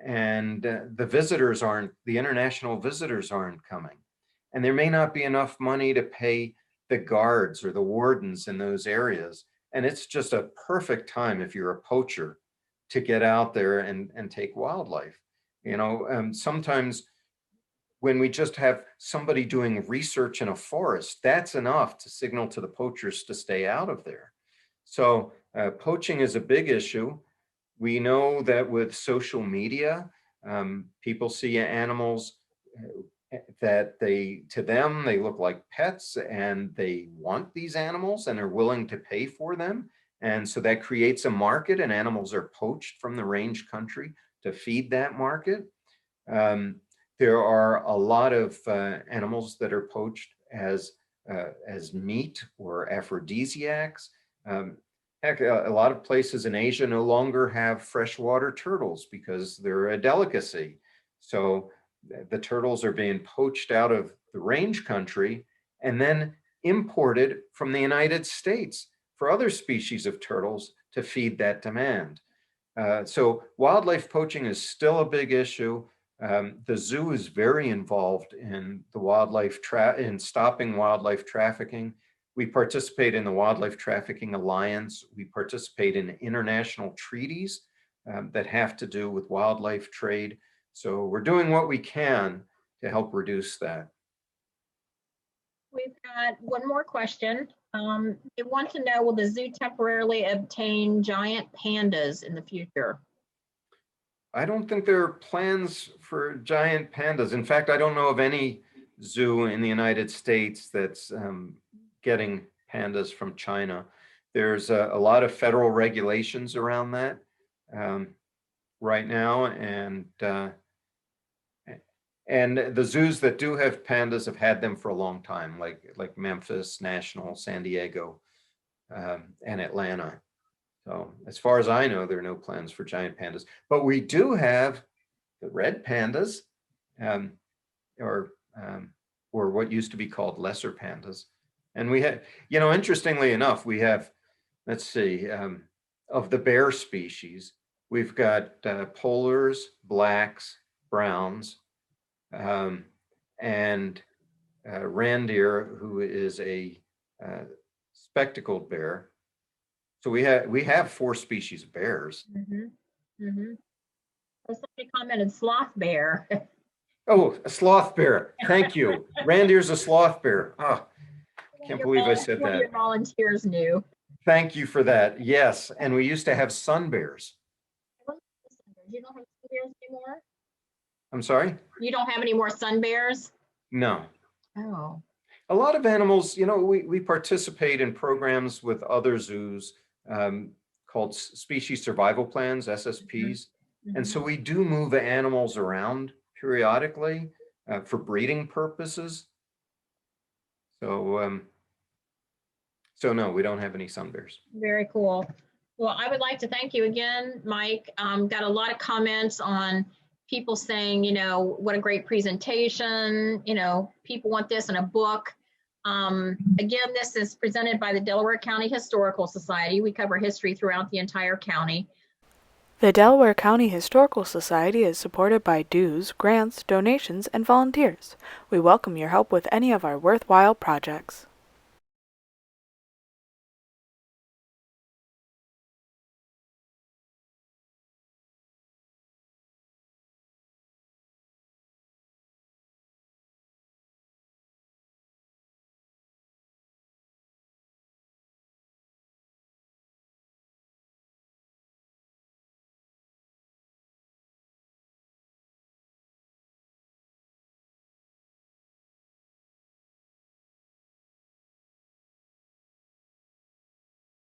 and the international visitors aren't coming, and there may not be enough money to pay the guards or the wardens in those areas. And it's just a perfect time if you're a poacher to get out there and take wildlife. You know, sometimes when we just have somebody doing research in a forest, that's enough to signal to the poachers to stay out of there. So poaching is a big issue. We know that with social media, people see animals that to them, they look like pets, and they want these animals and are willing to pay for them. And so that creates a market, and animals are poached from the range country to feed that market. There are a lot of animals that are poached as meat or aphrodisiacs. Heck, a lot of places in Asia no longer have freshwater turtles because they're a delicacy. So the turtles are being poached out of the range country and then imported from the United States for other species of turtles to feed that demand. So wildlife poaching is still a big issue. The zoo is very involved in in stopping wildlife trafficking. We participate in the Wildlife Trafficking Alliance. We participate in international treaties that have to do with wildlife trade. So we're doing what we can to help reduce that. We've got one more question. They want to know, will the zoo temporarily obtain giant pandas in the future? I don't think there are plans for giant pandas. In fact, I don't know of any zoo in the United States that's getting pandas from China. There's a lot of federal regulations around that right now, and the zoos that do have pandas have had them for a long time, like Memphis National, San Diego, and Atlanta. So as far as I know, there are no plans for giant pandas, but we do have the red pandas, or what used to be called lesser pandas. And we have, you know, interestingly enough, we have, let's see, of the bear species, we've got polars, blacks, browns, and reindeer, who is a spectacled bear. So we have 4 species of bears. Somebody commented sloth bear. Oh, a sloth bear. Thank you. Reindeer's a sloth bear. Oh, can't believe I said one that. of your volunteers knew. Thank you for that. Yes, and we used to have sun bears. You don't have sun bears anymore? I'm sorry? You don't have any more sun bears? No. Oh. A lot of animals, we participate in programs with other zoos called species survival plans, SSPs. And so we do move animals around periodically for breeding purposes. So no, we don't have any sun bears. Very cool. Well, I would like to thank you again, Mike. Got a lot of comments on people saying, what a great presentation. People want this in a book. Again, this is presented by the Delaware County Historical Society. We cover history throughout the entire county. The Delaware County Historical Society is supported by dues, grants, donations, and volunteers. We welcome your help with any of our worthwhile projects.